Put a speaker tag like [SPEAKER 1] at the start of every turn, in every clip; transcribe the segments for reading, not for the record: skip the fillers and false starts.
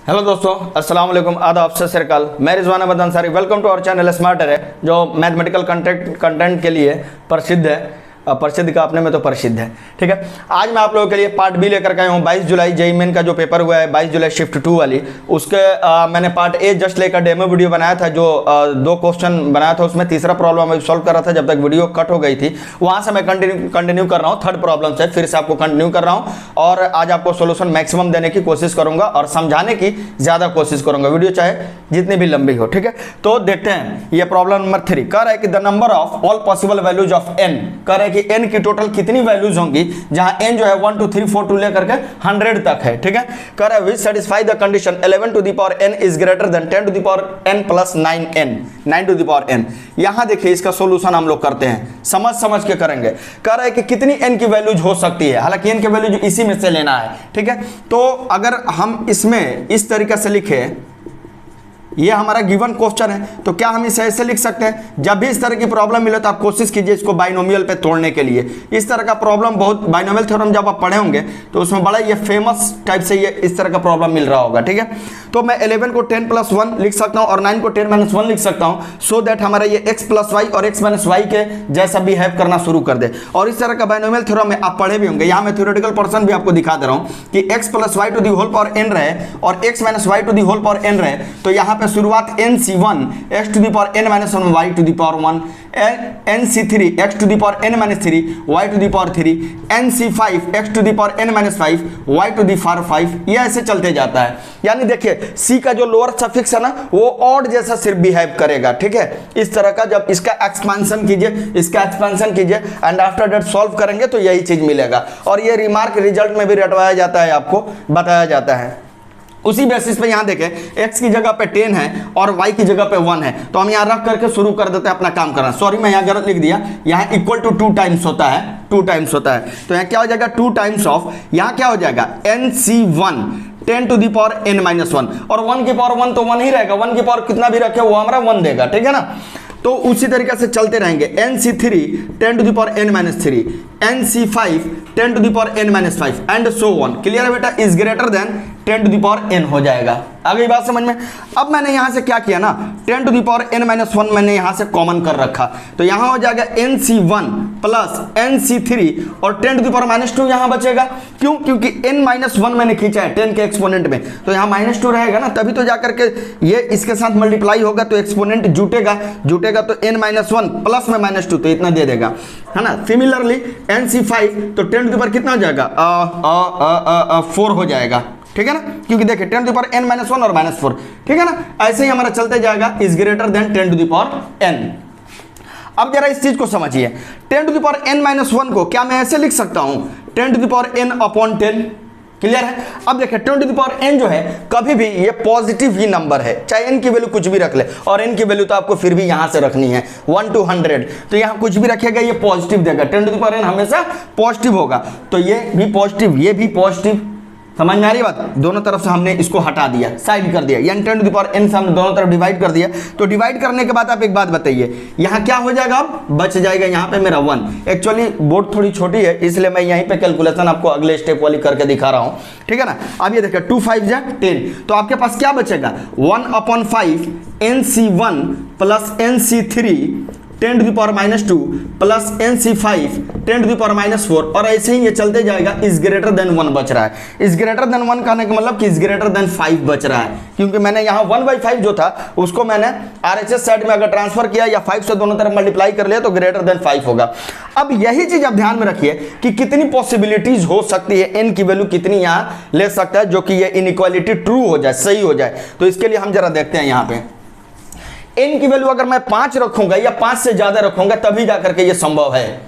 [SPEAKER 1] Hello दोस्तों, अस्सलाम वालेकुम, आदाब, सत श्री अकाल। मैं Rizwan Ahmad Ansari. Welcome to our channel smarter है, जो मैथमेटिकल कंटेंट के लिए प्रसिद्ध है। प्रसिद्ध का अपने में तो प्रसिद्ध है। ठीक है, आज मैं आप लोगों के लिए पार्ट बी लेकर के आया हूँ। 22 जुलाई जेईई मेन का जो पेपर हुआ है, 22 जुलाई शिफ्ट 2 वाली, उसके मैंने पार्ट ए जस्ट लेकर डेमो वीडियो बनाया था, जो 2 क्वेश्चन बनाया था। उसमें तीसरा प्रॉब्लम मैं सॉल्व कर रहा था जब तक वीडियो कट हो गई थी। वहाँ से मैं कंटिन्यू कर रहा हूँ। थर्ड प्रॉब्लम से फिर से आपको कंटिन्यू कर रहा हूँ और आज आपको सोल्यूशन मैक्सिमम देने की कोशिश करूँगा और समझाने की ज़्यादा कोशिश करूँगा, वीडियो चाहे जितनी भी लंबी हो। ठीक है, तो देखते हैं। ये प्रॉब्लम नंबर 3 कह रहा है कि the number of all possible values of n, कह रहा है कि n की टोटल कितनी वैल्यूज होंगी, जहां n जो है 1 2 3 4 2 लेकर के 100 तक है। ठीक है, कह रहा है which satisfy the condition 11 to the power n is greater than 10 to the power n plus 9n, 9 to the power n। यहां देखिए, इसका सॉल्यूशन हम लोग करते हैं, समझ के करेंगे। कह रहा है कि कितनी n की वैल्यूज हो सकती है, हालांकि n की वैल्यू इसी में से लेना है। ठीक है, तो अगर हम इसमें इस तरीके से लिखे, ये हमारा गिवन क्वेश्चन है, तो क्या हम इसे ऐसे लिख सकते हैं? जब भी इस तरह की प्रॉब्लम मिले तो आप कोशिश कीजिए इसको बाइनोमियल पे तोड़ने के लिए। इस तरह का प्रॉब्लम बहुत, बाइनोमियल थ्योरम जब आप पढ़े होंगे तो उसमें बड़ा ये फेमस टाइप से ये इस तरह का प्रॉब्लम मिल रहा होगा। ठीक है, तो मैं 11 को 10 प्लस 1 लिख सकता हूँ और 9 को 10 माइनस 1 लिख सकता हूँ, सो दैट हमारा ये x प्लस वाई और x माइनस वाई के जैसा बिहेव करना शुरू कर दे। और इस तरह का बाइनोमियल थ्योरम में आप पढ़े भी होंगे। यहाँ मैं थ्योरेटिकल पर्सन भी आपको दिखा दे रहा हूँ कि x plus Y to the whole power n रहे और x minus Y to the whole power n रहे, तो यहाँ पे शुरुआत nc1 x to the power n minus 1 y to the power 1, nc3 x to the power n minus 3 y to the power 3, nc5 x to the power n minus 5 y to the power 5, ये ऐसे चलते जाता है। यानी देखिए, c का जो lower suffix है ना, वो ऑड जैसा सिर्फ बिहेव करेगा। ठीक है, इस तरह का जब इसका एक्सपेंशन कीजिए एंड आफ्टर दैट सॉल्व करेंगे तो यही चीज मिलेगा। और ये रिमार्क रिजल्ट में भी रटवाया जाता है, आपको बताया जाता है। उसी बेसिस पे यहाँ देखें, x की जगह पे 10 है और y की जगह पे 1 है, तो हम यहाँ रख करके शुरू कर देते हैं अपना काम करना। सॉरी, मैं यहाँ गलत लिख दिया, यहाँ इक्वल टू 2 टाइम्स होता है, 2 टाइम्स होता है। तो यहाँ क्या हो जाएगा, 2 टाइम्स ऑफ, यहाँ क्या हो जाएगा nc1 10 to the power n minus 1, और 1 की पावर 1 तो 1 ही रहेगा, 1 की पावर कितना भी रखे वो हमारा 1 देगा। ठीक है ना, तो उसी तरीके से चलते रहेंगे। nc3 10 to the power n minus 3, nc5 10 to the power n minus 5 and so on. Clear है बेटा, is greater than 10 to the power n हो जाएगा। आ गई बात समझ में? अब मैंने यहां से क्या किया ना, 10 to the power n minus 1 मैंने यहां से कॉमन कर रखा, तो यहां हो जाएगा nc1 प्लस nc3 और 10 टू दी पावर माइनस 2 यहां बचेगा। क्यों? क्योंकि n माइनस 1 मैंने खींचा है 10 के एक्सपोनेंट में, तो यहां माइनस 2 रहेगा ना, तभी तो जाकर के ये इसके साथ मल्टीप्लाई होगा तो एक्सपोनेंट जुटेगा तो n माइनस 1 प्लस में माइनस 2 तो इतना दे देगा, है ना। सिमिलरली nc5 तो 10 टू दी पावर कितना हो जाएगा, 4 हो जाएगा। ठीक है ना, क्योंकि देखिए 10 to the power n minus 1 और माइनस 4। ठीक है ना, ऐसे ही हमारा चलते जाएगा, is greater than 10 to the power n। अब जरा इस चीज को समझिए, 10 to the power n minus 1 को क्या मैं ऐसे लिख सकता हूं, 10 to the power n upon 10। Clear है? अब देखिए 10 टू दी पावर n जो है, कभी भी ये पॉजिटिव ही नंबर है, चाहे n की वैल्यू कुछ भी रख ले, और n की वैल्यू तो आपको फिर भी यहां से रखनी है 1 to 100, तो यहां कुछ भी रखेगा ये पॉजिटिव देगा। 10 टू दी पावर n हमेशा पॉजिटिव होगा, तो ये भी पॉजिटिव, ये भी पॉजिटिव। समझ में आ रही बात? दोनों तरफ से हमने इसको हटा दिया, साइड कर दिया, यानी 10 टू दी पावर n से हमने दोनों तरफ डिवाइड कर दिया। तो डिवाइड करने के बाद आप एक बात बताइए, यहाँ क्या हो जाएगा, अब बच जाएगा यहाँ पे मेरा 1। एक्चुअली बोर्ड थोड़ी छोटी है, इसलिए मैं यहीं पे कैलकुलेशन आपको अगले स्टेप वाली करके दिखा रहा हूँ। ठीक है ना, अब ये देखिए 2 5 जा 10, तो आपके पास क्या बचेगा, 1/5 nc1 plus nc3 10 to the power minus 2 plus nc5 10 to the power minus 4, और ऐसे ही ये चलते जाएगा। इज ग्रेटर देन 1 बच रहा है। इज ग्रेटर देन 1 कहने का मतलब कि इज ग्रेटर देन 5 बच रहा है, क्योंकि मैंने यहाँ 1/5 जो था उसको मैंने RHS साइड में अगर ट्रांसफर किया या 5 से दोनों तरफ मल्टीप्लाई कर लिया तो ग्रेटर देन 5 होगा। अब यही चीज आप ध्यान में रखिए कि कितनी पॉसिबिलिटीज हो सकती है, n की वैल्यू कितनी यहाँ ले सकता है जो कि ये इनइक्वालिटी ट्रू हो जाए, सही हो जाए। तो इसके लिए हम जरा देखते हैं, यहाँ पे n की वैल्यू अगर मैं 5 रखूंगा या 5 से ज्यादा रखूंगा तभी जाकर के ये संभव है,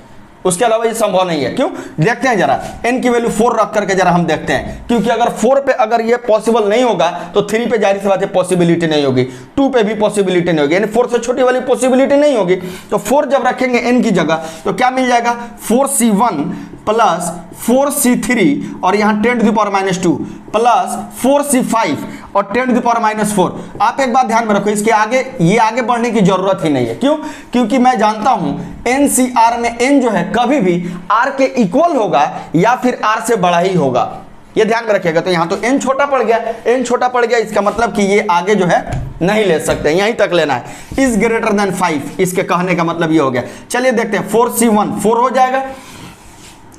[SPEAKER 1] उसके अलावा ये संभव नहीं है। क्यों? देखते हैं जरा, n की वैल्यू 4 रख करके जरा हम देखते हैं, क्योंकि अगर 4 पे अगर ये पॉसिबल नहीं होगा तो 3 पे जाहिर सी बात है पॉसिबिलिटी नहीं होगी, 2 पे भी पॉसिबिलिटी नहीं होगी, यानी 4 से छोटी वाली पॉसिबिलिटी नहीं होगी। तो 4 जब रखेंगे n की जगह तो क्या मिल जाएगा, 4c1 प्लस 4c3 और यहाँ 10 to the power minus 2 plus 4c5 और 10 टू द पावर माइनस 4। आप एक बात ध्यान में रखो, इसके आगे ये आगे बढ़ने की जरूरत ही नहीं है। क्यों? क्योंकि मैं जानता हूं NCR में n जो है कभी भी r के इक्वल होगा या फिर r से बड़ा ही होगा। ये ध्यान में रखिएगा। तो यहाँ तो n छोटा पड़ गया, n छोटा पड़ गया, इसका मतलब कि ये आगे जो है नहीं ले सकते, यहीं तक लेना है। इज ग्रेटर देन 5, इसके कहने का मतलब ये हो गया। चलिए देखते हैं 4c1 4 हो जाएगा,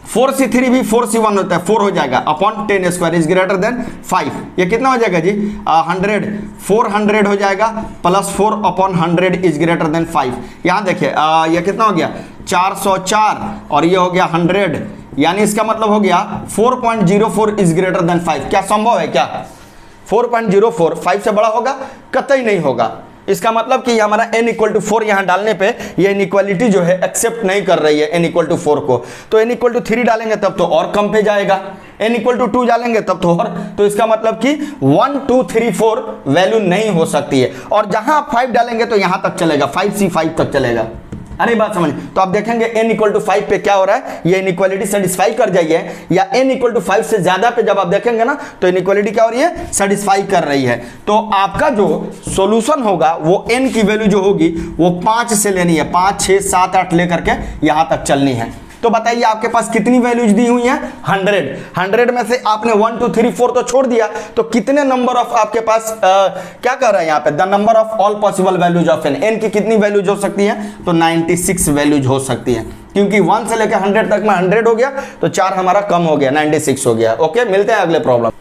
[SPEAKER 1] 4c3 भी 4c1 होता है 4 हो जाएगा upon 10 square is greater then 5। ये कितना हो जाएगा जी 100, 400 हो जाएगा plus 4 upon 100 is greater then 5। यहाँ देखिए ये कितना हो गया 404 और ये हो गया 100, यानी इसका मतलब हो गया 4.04 इज ग्रेटर देन 5। क्या संभव है क्या 4.04 5 से बड़ा होगा? कतई नहीं होगा। इसका मतलब कि हमारा n इक्वल टू 4 यहाँ डालने पे ये इनइक्वालिटी जो है एक्सेप्ट नहीं कर रही है n इक्वल टू 4 को। तो n इक्वल टू 3 डालेंगे तब तो और कम पे जाएगा, n इक्वल टू 2 डालेंगे तब तो और, तो इसका मतलब कि 1 2 3 4 वैल्यू नहीं हो सकती है। और जहां आप 5 डालेंगे तो यहां तक चलेगा, 5c5 तक चलेगा। अरे बात समझ, तो आप देखेंगे n इक्वल टू 5 पे क्या हो रहा है, ये इनइक्वालिटी सेटिस्फाई कर जाइए, या n इक्वल टू 5 से ज्यादा पे जब आप देखेंगे ना तो इनइक्वालिटी क्या हो रही है, सेटिस्फाई कर रही है। तो आपका जो सॉल्यूशन होगा वो n की वैल्यू जो होगी वो 5 से लेनी है, 5 6 7 8 लेकर के यहां तक चलनी है। तो बताइए आपके पास कितनी वैल्यूज दी हुई हैं 100 में से आपने 1 2 3 4 तो छोड़ दिया, तो कितने नंबर ऑफ आपके पास क्या कर रहा है यहाँ पे, the number of all possible values of n की कितनी वैल्यूज हो सकती है, तो 96 वैल्यूज हो सकती है, क्योंकि 1 से लेकर 100 तक में 100 हो गया तो 4 हमारा कम हो गया, 96 हो गया। ओके, मिलते हैं अगले प्रॉब्लम।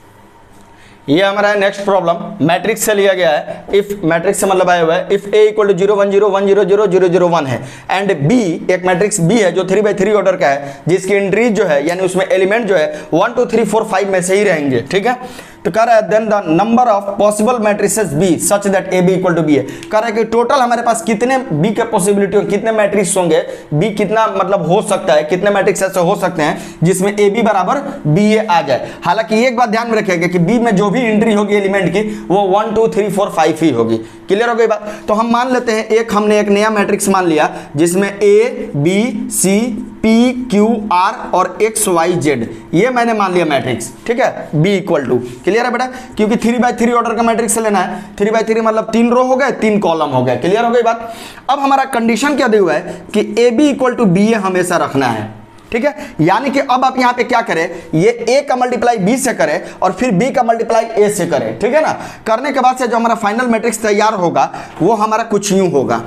[SPEAKER 1] ये हमारा है नेक्स्ट प्रॉब्लम, मैट्रिक्स से लिया गया है। इफ मैट्रिक्स से मतलब आया हुआ है, इफ a इक्वल टू 0 1 0 1 0 0 0 0 1 है एंड b एक मैट्रिक्स b है जो 3/3 ऑर्डर का है, जिसकी एंट्रीज जो है यानी उसमें एलिमेंट जो है 1 2 3 4 5 में से ही रहेंगे, ठीक है। तो कह रहा है then the number of possible matrices b such that ab equal to b है। कह रहा है कि टोटल हमारे पास कितने b के पॉसिबिलिटी होंगे, कितने मैट्रिक्स होंगे, b कितना मतलब हो सकता है, कितने मैट्रिक्स ऐसे हो सकते हैं जिसमें ab बराबर ba आ जाए। हालांकि एक बात ध्यान में रखिएगा कि b में जो भी एंट्री होगी एलिमेंट की वो 1 2 3 4 5 ही होगी। क्लियर हो गई बात। तो हम मान लेते हैं हमने एक नया मैट्रिक्स मान लिया जिसमें a b c p q r और x y z, ये मैंने मान लिया मैट्रिक्स, ठीक है, b इक्वल टू। क्लियर है बेटा, क्योंकि 3/3 ऑर्डर का मैट्रिक्स लेना है, 3/3 मतलब 3 रो हो गए 3 कॉलम हो गए। क्लियर हो गई बात। अब हमारा कंडीशन क्या दिया हुआ है कि ab इक्वल टू b हमेशा रखना है, ठीक है। यानी कि अब आप यहां पे क्या करें, ये a का मल्टीप्लाई b से करें और फिर b का मल्टीप्लाई a से करें, ठीक है ना। करने के बाद से जो हमारा फाइनल मैट्रिक्स तैयार होगा वो हमारा कुछ यूं होगा।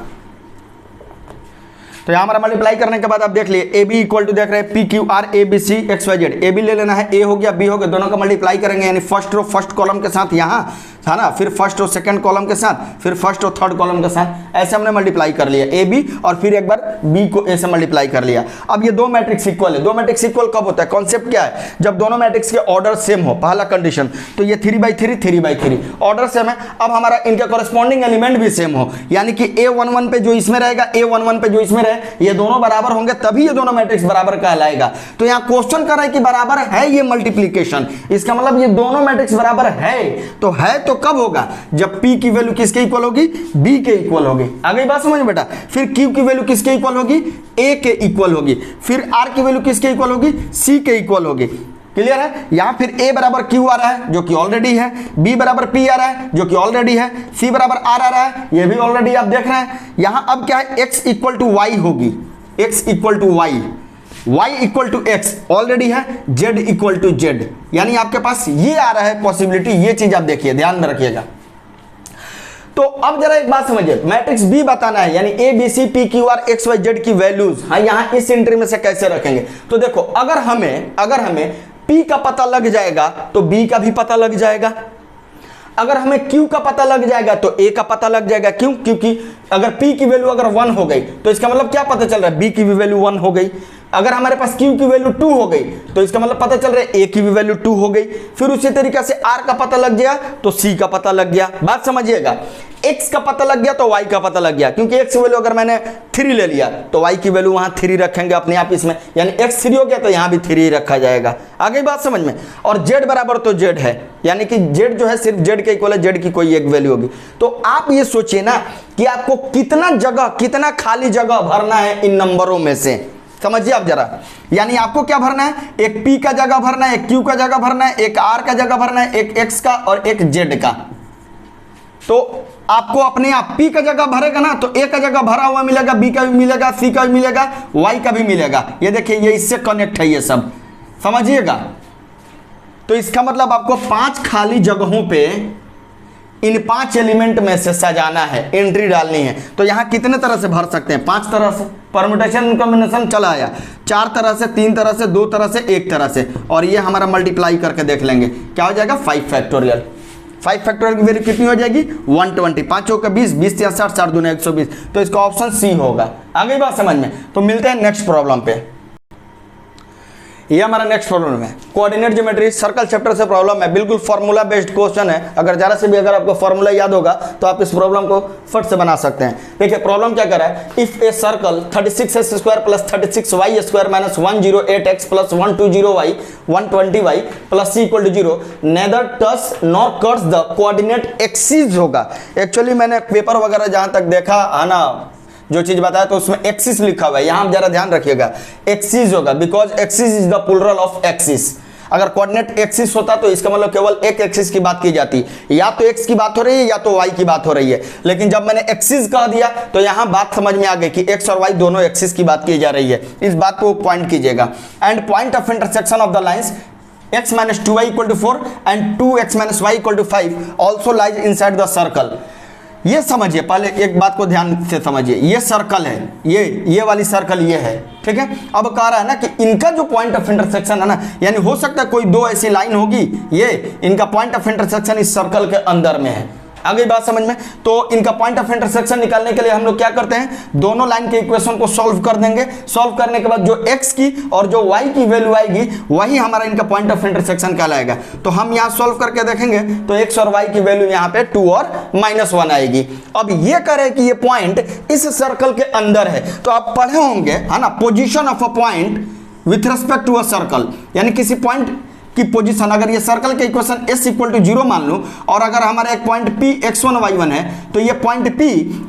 [SPEAKER 1] तो यहां हमारा मल्टीप्लाई करने के बाद आप देख लिए ए बी इक्वल टू देख रहे हैं P Q R A B C X Y Z, A B ले लेना है, ए हो गया बी हो गया, दोनों का मल्टीप्लाई करेंगे यानी फर्स्ट रो फर्स्ट कॉलम के साथ यहाँ था ना, फिर फर्स्ट रो सेकंड कॉलम के साथ, फिर फर्स्ट रो थर्ड कॉलम के साथ, ऐसे हमने मल्टीप्लाई कर लिया ए बी और फिर एक बार बी को ए से मल्टीप्लाई कर लिया। अब ये दो मैट्रिक्स इक्वल है। दो मैट्रिक्स इक्वल कब होता है, कॉन्सेप्ट क्या है, जब दोनों मैट्रिक्स के ऑर्डर सेम हो, पहला कंडीशन। तो ये 3/3 3/3 ऑर्डर सेम है। अब हमारा इनका कॉरेस्पॉन्डिंग एलिमेंट भी सेम हो, यानी कि A11 पे जो इसमें रहेगा A11 पे जो इसमें रहे, ये दोनों बराबर होंगे तभी ये दोनों मैट्रिक्स बराबर कहलाएगा। तो यहाँ क्वेश्चन कर रहा है कि बराबर है ये मल्टीप्लीकेशन, इसका मतलब ये दोनों मैट्रिक्स बराबर है तो कब होगा, जब P की वैल्यू किसके इक्वल होगी, B के इक्वल होगी। आ गई बात समझ बेटा। फिर Q की वैल्यू किसके इक्वल होगी, A के इक्वल होगी। फिर R की वैल्यू किसके इक्वल होगी, C के इक्वल होगी। क्लियर है। यहां फिर A बराबर Q आ रहा है जो कि ऑलरेडी है, B बराबर P आ रहा है जो कि ऑलरेडी है, C बराबर R आ रहा है, ये भी ऑलरेडी आप देख रहे हैं। यहां अब क्या है, X इक्वल टू Y होगी, X equal to Y, y equal to X already है, z इक्वल टू जेड, यानी आपके पास ये आ रहा है पॉसिबिलिटी। ये चीज आप देखिए, ध्यान में रखिएगा। तो अब जरा एक बात समझिए, मैट्रिक्स बी बताना है, यानी A B C P Q R X Y Z की वैल्यूज हाँ यहां इस एंट्री में से कैसे रखेंगे। तो देखो, अगर हमें पी का पता लग जाएगा तो बी का भी पता लग जाएगा, अगर हमें Q का पता लग जाएगा तो A का पता लग जाएगा। क्यों, क्योंकि अगर P की वैल्यू अगर 1 हो गई तो इसका मतलब क्या पता चल रहा है, B की भी वैल्यू 1 हो गई। अगर हमारे पास Q की वैल्यू 2 हो गई तो इसका मतलब पता चल रहा है A की भी वैल्यू 2 हो गई। फिर उसी तरीके से R का पता लग गया तो C का पता लग गया। बात समझिएगा, X का पता लग गया तो Y का पता लग गया, क्योंकि X की वैल्यू अगर मैंने 3 ले लिया तो Y की वैल्यू वहां 3 रखेंगे अपने आप इसमें, यानी X 3 हो गया तो यहां भी 3 रखा जाएगा। आ गई बात समझ में। और Z बराबर तो Z है, यानी कि Z जो है सिर्फ Z के इक्वल है, Z की कोई एक वैल्यू होगी। तो आप ये सोचिए ना कि आपको कितना खाली जगह भरना है इन नंबरों में से, समझिए आप जरा। यानी आपको क्या भरना है, एक P का जगह भरना है, एक Q का जगह भरना है, एक R का जगह भरना है, एक X का और एक Z का। तो आपको अपने आप P का जगह भरेगा ना तो A का जगह भरा हुआ मिलेगा, B का भी मिलेगा, C का भी मिलेगा, Y का भी मिलेगा। ये देखिए, ये इससे कनेक्ट है, ये सब समझिएगा। तो इसका मतलब आपको 5 खाली जगहों पे इन 5 एलिमेंट में से सजाना है, एंट्री डालनी है। तो यहाँ कितने तरह से भर सकते हैं? 5 तरह से। परम्यूटेशन कॉम्बिनेशन चला आया 4 तरह से, 3 तरह से, 2 तरह से, 1 तरह से, और ये हमारा मल्टीप्लाई करके देख लेंगे क्या हो जाएगा, 5 फैक्टोरियल। 5 फैक्टोरियल की वैल्यू कितनी हो जाएगी, 120। 5 चौका 20, 20 या 60, 4 दूना 120। तो इसका ऑप्शन सी होगा। आ गई बात समझ में? तो मिलते हैं नेक्स्ट प्रॉब्लम पे। ये हमारा नेक्स्ट प्रॉब्लम है कोऑर्डिनेट ज्योमेट्री, सर्कल चैप्टर से प्रॉब्लम है। बिल्कुल फार्मूला बेस्ड क्वेश्चन है। अगर जरा से भी अगर आपको फार्मूला याद होगा तो आप इस प्रॉब्लम को फट से बना सकते हैं। देखिए प्रॉब्लम क्या कर रहा है, if a circle 36x² + 36y² - 108x + 120y 120y + c = 0 neither touch nor cuts the coordinate axis होगा। एक्चुअली मैंने पेपर वगैरह जहां तक देखा है ना, जो चीज बताया तो उसमें एक्सिस लिखा हुआ है, यहां जरा ध्यान रखिएगा, एक्सिस होगा, because axes is the plural of axis. अगर कोऑर्डिनेट एक्सिस होता तो इसका मतलब केवल एक एक्सिस की बात की जाती, या तो एक्स की बात हो रही है या तो वाई की बात हो रही है। लेकिन जब मैंने एक्सिस कह दिया तो यहां बात समझ में आ गई कि एक्स और वाई दोनों एक्सिस की बात की जा रही है। इस बात को पॉइंट कीजिएगा। And point of intersection of the lines x - 2y = 4 and 2x - y = 5 also lies inside the circle. ये समझिए, पहले एक बात को ध्यान से समझिए, ये सर्कल है, ये वाली सर्कल ये है, ठीक है। अब कह रहा है ना कि इनका जो पॉइंट ऑफ इंटरसेक्शन है ना, यानी हो सकता है कोई 2 ऐसी लाइन होगी, ये इनका पॉइंट ऑफ इंटरसेक्शन इस सर्कल के अंदर में है। आ गई बात समझ में? तो इनका पॉइंट ऑफ इंटरसेक्शन निकालने के लिए हम लोग क्या करते हैं, दोनों लाइन के इक्वेशन को सॉल्व कर देंगे। सॉल्व करने के बाद जो x की और जो y की वैल्यू आएगी वही हमारा इनका पॉइंट ऑफ इंटरसेक्शन कहलाएगा। तो हम यहाँ सॉल्व करके देखेंगे तो x और y की वैल्यू यहाँ पे 2 और -1 आएगी। अब ये करे कि ये पॉइंट इस सर्कल के अंदर है, तो आप पढ़े होंगे है ना, position of a point with respect to a circle, यानी किसी पॉइंट की पोजीशन, अगर ये सर्कल के इक्वेशन s = 0 मान लो, और अगर हमारा एक पॉइंट P x1 y1 है, तो ये पॉइंट P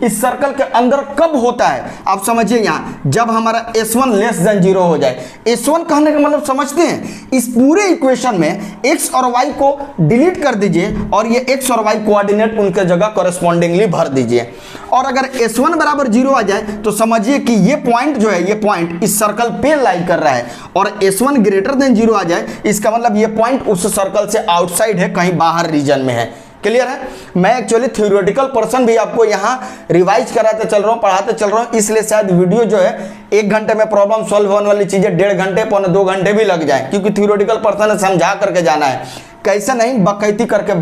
[SPEAKER 1] इस सर्कल के अंदर कब होता है आप समझिए, यहाँ जब हमारा s1 < 0 हो जाए। s1 कहने का मतलब समझते हैं, इस पूरे इक्वेशन में x और y को डिलीट कर दीजिए और ये x और y कोऑर्डिनेट उनके जगह कॉरेस्पॉन्डिंगली भर दीजिए। और अगर s1 = 0 आ जाए तो समझिए कि ये पॉइंट जो है, ये पॉइंट इस सर्कल पे लाई कर रहा है, और s1 > 0 आ जाए, इसका मतलब ये पॉइंट उस सर्कल से आउटसाइड है, कहीं बाहर रीजन में है। क्लियर है? मैं एक्चुअली थ्योरेटिकल पर्सन भी आपको यहाँ रिवाइज कराते चल रहा हूँ, पढ़ाते चल रहा हूँ, इसलिए शायद वीडियो जो है 1 घंटे में प्रॉब्लम सॉल्व होने वाली चीजें 1.5 घंटे, 2 घंटे भी लग जाए, क्योंकि थ्योरेटिकल पर्सन है, समझा करके जाना है, कैसे नहीं बकैती करके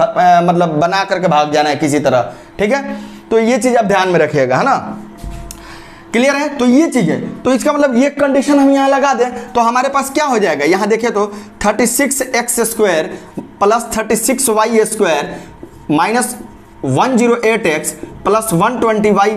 [SPEAKER 1] मतलब बना करके भाग जाना है किसी तरह, ठीक है। तो ये चीज आप ध्यान में रखिएगा, है ना। क्लियर है? तो ये चीज है, तो इसका मतलब ये कंडीशन हम यहाँ लगा दें तो हमारे पास क्या हो जाएगा, यहाँ देखिए तो 36x² + 36y² - 108x + 120y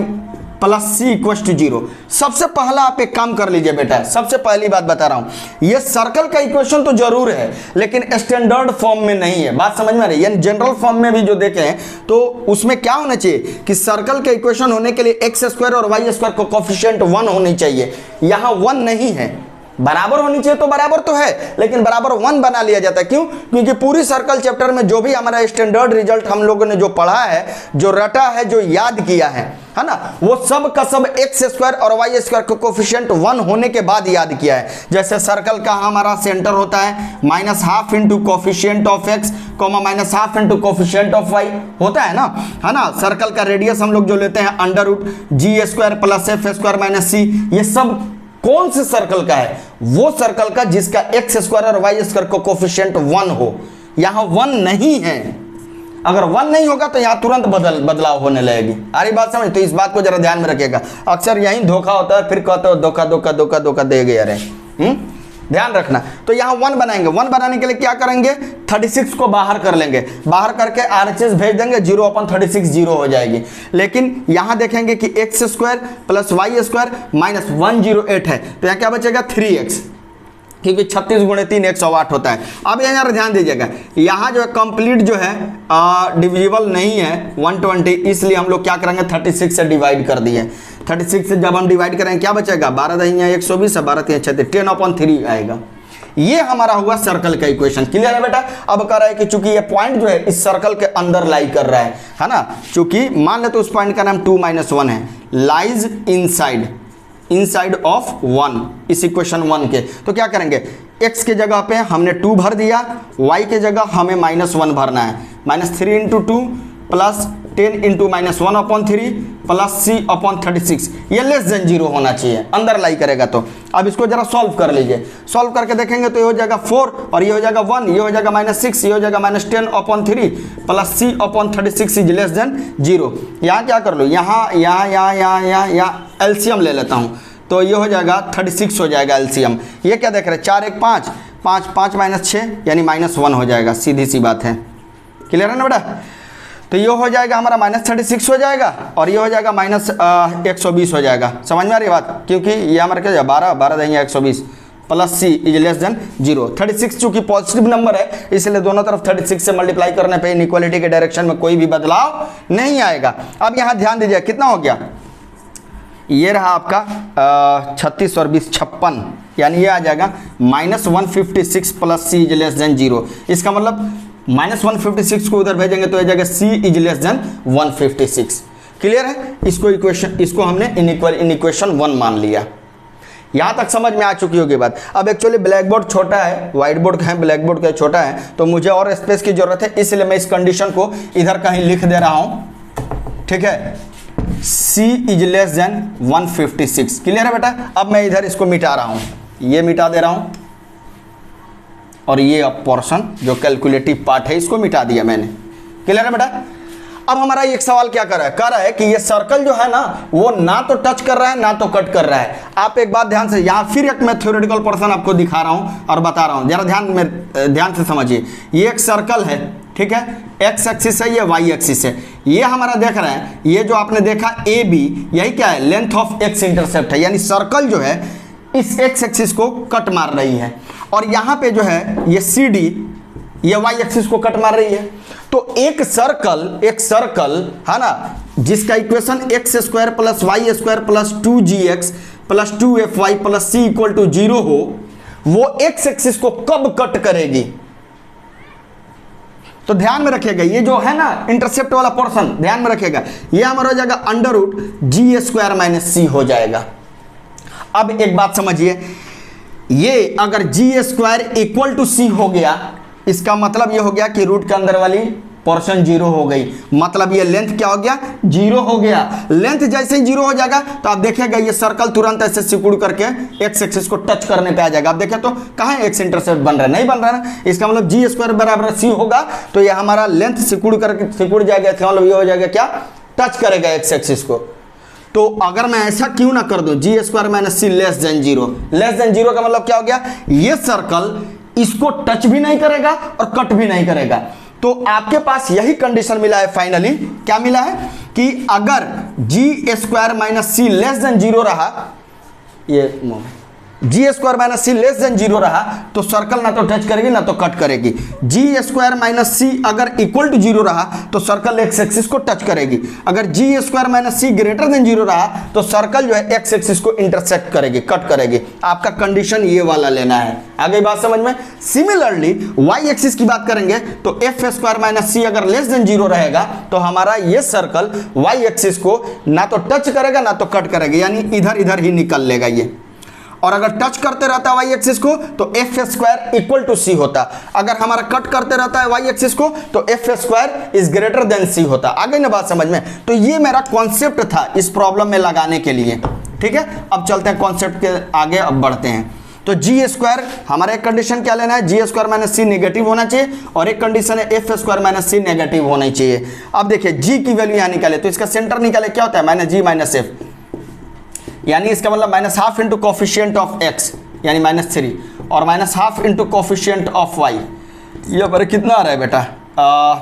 [SPEAKER 1] + c = 0। सबसे पहला आप एक काम कर लीजिए बेटा, सबसे पहली बात बता रहा हूं, ये सर्कल का इक्वेशन तो जरूर है लेकिन स्टैंडर्ड फॉर्म में नहीं है। बात समझ में आ रही है? यानी जनरल फॉर्म में भी जो देखें तो उसमें क्या होना चाहिए कि सर्कल का इक्वेशन होने के लिए x² और y² को कोफिशिएंट 1 होनी चाहिए। यहाँ 1 नहीं है, बराबर होनी चाहिए तो बराबर तो है, लेकिन बराबर 1 बना लिया जाता है। क्यों? क्योंकि पूरी सर्कल चैप्टर में जो भी हमारा स्टैंडर्ड रिजल्ट हम लोगों ने जो पढ़ा है, जो रटा है, जो याद किया है ना, वो सब का सब x² और y² को कोफिशिएंट 1 होने के बाद याद किया है। जैसे सर्कल का हमारा सेंटर होता है -½ × coefficient of x, -½ × coefficient of y होता है ना। सर्कल का रेडियस हम लोग जो लेते हैं √g² + f² - c। ये सब कौन से सर्कल का है? वो सर्कल का जिसका x² और y² को कोफिशिएंट 1 हो। यहां 1 नहीं है, अगर 1 नहीं होगा तो यहाँ तुरंत बदलाव होने लगेगी। आ रही बात समझ? तो इस बात को जरा ध्यान में रखिएगा, अक्सर यही धोखा होता है, फिर कहते हो धोखा दे गए। अरे ध्यान रखना। तो यहाँ 1 बनाएंगे, 1 बनाने के लिए क्या करेंगे, 36 को बाहर कर लेंगे, बाहर करके RHS भेज देंगे, 0/36 0 हो जाएगी। लेकिन यहाँ देखेंगे कि x² + y² - 108 है, तो यहाँ क्या बचेगा 3x, क्योंकि 36 × 3 108 होता है। अब यहाँ ध्यान दीजिएगा, यहाँ जो है कंप्लीट जो है डिविजिबल नहीं है 120, इसलिए हम लोग क्या करेंगे 36 से डिवाइड कर दिए। 36 से जब हम डिवाइड करेंगे क्या बचेगा, 12 × 120 है, 12 × 3 36, 10/3 आएगा। ये हमारा हुआ सर्कल का इक्वेशन। क्लियर है बेटा? अब कह रहा है कि चूंकि ये पॉइंट जो है इस सर्कल के अंदर लाई कर रहा है ना, चूंकि मान ले तो उस पॉइंट का नाम 2 - 1 है, लाइज इनसाइड इनसाइड ऑफ 1 इस इक्वेशन 1 के। तो क्या करेंगे, x के जगह पे हमने 2 भर दिया, y के जगह हमें -1 भरना है। -3 into 2 plus 10 into -1/3 plus c/36, ये लेस देन 0 होना चाहिए अंदर लाई करेगा। तो अब इसको जरा सॉल्व कर लीजिए, सॉल्व करके देखेंगे तो ये हो जाएगा 4 और ये हो जाएगा 1, ये हो जाएगा -6, ये हो जाएगा -10/3 plus c/36 is less than 0। यहाँ क्या कर लो, यहाँ एलसीएम ले लेता हूँ, तो ये हो जाएगा 36 हो जाएगा एलसीएम। ये क्या देख रहे हैं, 4 1 5 5 5 -6 यानी -1 हो जाएगा, सीधी सी बात है। क्लियर है ना बेटा। तो ये हो जाएगा हमारा -36 हो जाएगा और ये हो जाएगा -120 हो जाएगा। समझ में आ रही बात, क्योंकि ये हमारा क्या 12 देंगे 120 plus c is less than 0। 36 चूंकि पॉजिटिव नंबर है इसलिए दोनों तरफ 36 से मल्टीप्लाई करने पे इनइक्वालिटी के डायरेक्शन में कोई भी बदलाव नहीं आएगा। अब यहाँ ध्यान दीजिए कितना हो गया, ये रहा आपका 36 और 20 56, यानी ये आ जाएगा -156 plus c is less than 0। इसका मतलब -156 को उधर भेजेंगे तो आ जाएगा c is less than 156। Clear है। इसको हमने इन इक्वेशन 1 मान लिया। यहाँ तक समझ में आ चुकी होगी बात। अब एक्चुअली ब्लैक बोर्ड छोटा है, व्हाइट बोर्ड का है, ब्लैक बोर्ड का छोटा है, तो मुझे और स्पेस की जरूरत है, इसलिए मैं इस कंडीशन को इधर कहीं लिख दे रहा हूँ। ठीक है, c is less than 156। Clear है बेटा। अब मैं इधर इसको मिटा रहा हूँ, ये मिटा दे रहा हूँ और ये अब पोर्शन जो कैलकुलेटिव पार्ट है इसको मिटा दिया मैंने। क्लियर है बेटा। अब हमारा एक सवाल क्या कर रहा है कि ये सर्कल जो है ना वो ना तो टच कर रहा है ना तो कट कर रहा है। आप एक बात ध्यान से, यहाँ फिर एक मैं थ्योरेटिकल पोर्शन आपको दिखा रहा हूँ और बता रहा हूँ, जरा ध्यान से समझिए। ये एक सर्कल है, ठीक है, एक्स एक्सिस है, ये वाई एक्सिस है। ये हमारा देख रहे हैं, ये जो आपने देखा ए बी, यही क्या है, लेंथ ऑफ एक्स इंटरसेप्ट है, यानी सर्कल जो है इस एक्स एक्सिस को कट मार रही है और यहाँ पे जो है ये सी डी ये वाई एक्सिस को कट मार रही है। तो एक सर्कल है ना जिसका equation x² plus y² plus 2gx plus 2fy plus c equal to 0 हो, वो एक्स एक्सिस को कब कट करेगी। तो ध्यान में रखिएगा, ये जो है ना इंटरसेप्ट वाला पोर्शन ध्यान में रखिएगा, ये हमारा हो जाएगा √g² - c हो जाएगा। अब एक बात समझिए, ये अगर g² इक्वल टू c हो गया, इसका मतलब ये हो गया कि रूट के अंदर वाली पोर्शन 0 हो गई, मतलब ये लेंथ क्या हो गया, 0 हो गया। लेंथ जैसे ही 0 हो जाएगा तो आप देखिएगा ये सर्कल तुरंत ऐसे सिकुड़ करके एक्स एक्सिस को टच करने पे आ जाएगा। आप देखें तो कहाँ एक्स इंटरसेप्ट बन रहा है, नहीं बन रहा है। इसका मतलब g² बराबर c होगा, तो ये हमारा लेंथ सिकुड़ जाएगा, इसका मतलब ये हो जाएगा क्या, टच करेगा एक्स एक्सिस को। तो अगर मैं ऐसा क्यों ना कर दूं, g² - c less than 0। Less than 0 का मतलब क्या हो गया, ये सर्कल इसको टच भी नहीं करेगा और कट भी नहीं करेगा। तो आपके पास यही कंडीशन मिला है फाइनली, क्या मिला है कि अगर g² - c लेस देन 0 रहा, ये g² - c लेस देन 0 रहा तो सर्कल ना तो टच करेगी ना तो कट करेगी। g² - c अगर इक्वल टू 0 रहा तो सर्कल एक्स एक्सिस को टच करेगी। अगर g² - c ग्रेटर देन 0 रहा तो सर्कल जो है एक्स एक्सिस को इंटरसेक्ट करेगी, कट करेगी। आपका कंडीशन ये वाला लेना है। आगे बात समझ में। सिमिलरली वाई एक्सिस की बात करेंगे तो f² - c अगर लेस देन 0 रहेगा तो हमारा ये सर्कल वाई एक्सिस को ना तो टच करेगा ना तो कट करेगा, यानी इधर इधर ही निकल लेगा ये। और अगर टच करते रहता है वाई एक्सिस को तो f² इक्वल टू c होता। अगर हमारा कट करते रहता है वाई एक्सिस को तो f² is greater then c होता। आ गई ना बात समझ में। तो ये मेरा कॉन्सेप्ट था इस प्रॉब्लम में लगाने के लिए, ठीक है। अब चलते हैं कॉन्सेप्ट के आगे, अब बढ़ते हैं। तो g² हमारा एक कंडीशन क्या लेना है, g² - c नेगेटिव होना चाहिए और एक कंडीशन है f² - c नेगेटिव होना चाहिए। अब देखिए g की वैल्यू यहाँ निकाले तो इसका सेंटर निकाले, क्या होता है -g - f, यानी इसका मतलब -½ इंटू कोफिशिएंट ऑफ x यानी -3 और -½ इंटू कोफिशिएंट ऑफ y। ये पर कितना आ रहा है बेटा,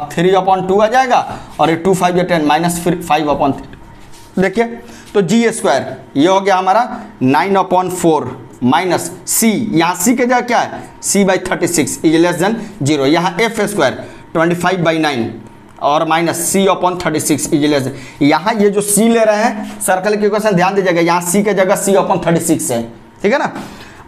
[SPEAKER 1] 3/2 आ जाएगा और ये 2 5 10 -5/3। देखिए तो g² ये हो गया हमारा 9/4 माइनस c, यहाँ c के जगह क्या है c/36 इज लेस देन 0। यहाँ f² 25/9 और माइनस c/36 इज लेस। यहाँ ये जो c ले रहे हैं सर्कल की इक्वेशन ध्यान दीजिएगा, यहाँ c के जगह c/36 है, ठीक है ना।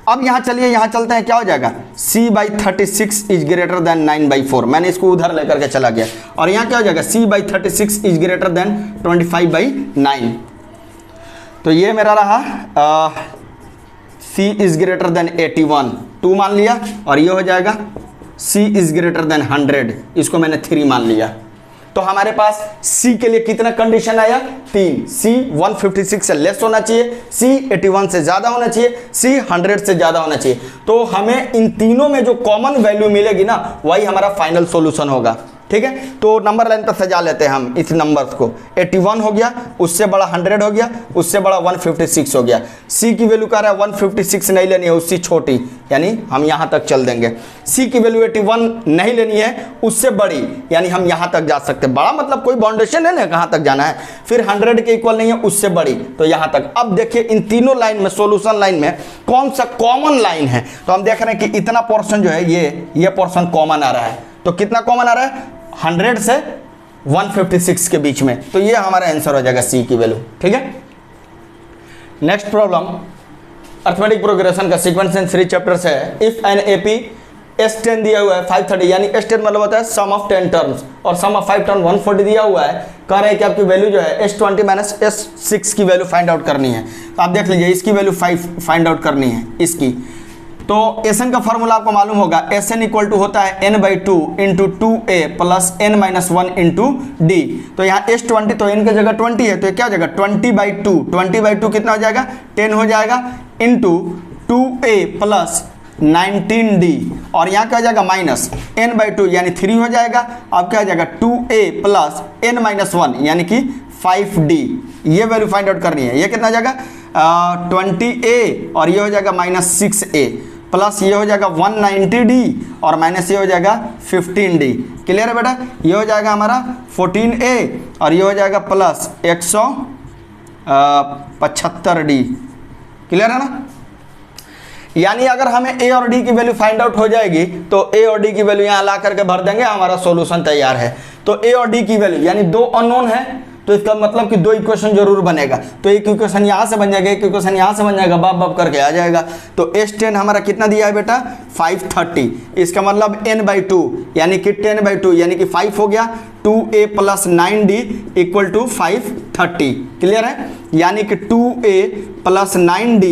[SPEAKER 1] अब यहाँ चलिए, यहाँ चलते हैं, क्या हो जाएगा c/36 इज ग्रेटर देन 9/4। मैंने इसको उधर लेकर के चला गया और यहाँ क्या हो जाएगा c/36 इज ग्रेटर देन 25/9। तो ये मेरा रहा c इज ग्रेटर देन 81, 2 मान लिया, और ये हो जाएगा c इज ग्रेटर देन 100, इसको मैंने 3 मान लिया। तो हमारे पास c के लिए कितना कंडीशन आया, 3, c 156 से लेस होना चाहिए, c 81 से ज़्यादा होना चाहिए, c 100 से ज़्यादा होना चाहिए। तो हमें इन तीनों में जो कॉमन वैल्यू मिलेगी ना, वही हमारा फाइनल सॉल्यूशन होगा। ठीक है, तो नंबर लाइन पर सजा लेते हैं हम इस नंबर्स को। 81 हो गया, उससे बड़ा 100 हो गया, उससे बड़ा 156 हो गया। c की वैल्यू कह रहा है 156 नहीं लेनी है, उससे छोटी, यानी हम यहाँ तक चल देंगे। c की वैल्यू 81 नहीं लेनी है, उससे बड़ी, यानी हम यहाँ तक जा सकते हैं। बड़ा मतलब कोई बाउंडेशन है ना, कहाँ तक जाना है। फिर 100 के इक्वल नहीं है, उससे बड़ी, तो यहाँ तक। अब देखिए इन तीनों लाइन में, सोल्यूशन लाइन में कौन सा कॉमन लाइन है, तो हम देख रहे हैं कि इतना पोर्शन जो है ये पोर्शन कॉमन आ रहा है। तो कितना कॉमन आ रहा है, 100 से 156 के बीच में। तो ये हमारा आंसर हो जाएगा c की वैल्यू। ठीक है, नेक्स्ट प्रॉब्लम अर्थमेटिक प्रोग्रेशन का सीक्वेंस इन 3 चैप्टर से है। इफ एन एपी S10 दिया हुआ है 530, यानी S10 मतलब होता है सम ऑफ 10 टर्म्स, और सम ऑफ 5 टर्म 140 दिया हुआ है। कह रहे हैं कि आपकी वैल्यू जो है S20 माइनस S6 की वैल्यू फाइंड आउट करनी है। तो आप देख लीजिए, इसकी वैल्यू 5 फाइंड आउट करनी है इसकी। तो Sn का फॉर्मूला आपको मालूम होगा, Sn इक्वल टू होता है n/2 into 2a plus n-1 into d। तो यहाँ S20, तो n की जगह 20 है, तो क्या हो जाएगा 20/2, 20/2 कितना हो जाएगा 10 हो जाएगा, इंटू 2a प्लस 19d, और यहाँ क्या हो जाएगा माइनस n/2 यानी 3 हो जाएगा। अब क्या हो जाएगा 2a प्लस n-1 यानी कि 5d। ये वैल्यू फाइंड आउट करनी है। ये कितना हो जाएगा 20a, और ये हो जाएगा माइनस 6a, प्लस ये हो जाएगा 190d, और माइनस ये हो जाएगा 15d। क्लियर है बेटा, ये हो जाएगा हमारा 14a, और ये हो जाएगा प्लस 175d। क्लियर है ना। यानी अगर हमें a और d की वैल्यू फाइंड आउट हो जाएगी, तो a और d की वैल्यू यहाँ ला करके भर देंगे, हमारा सॉल्यूशन तैयार है। तो a और d की वैल्यू यानी 2 अननोन है, तो इसका मतलब कि 2 इक्वेशन जरूर बनेगा। तो एक इक्वेशन यहाँ से बन जाएगा, एक इक्वेशन यहाँ से बन जाएगा, बाप बाप करके आ जाएगा। तो S10 हमारा कितना दिया है बेटा 530, इसका मतलब n/2 यानी कि 10/2 यानी कि 5 हो गया, 2a plus 9d equal to 530। Clear है, यानी कि 2a plus 9d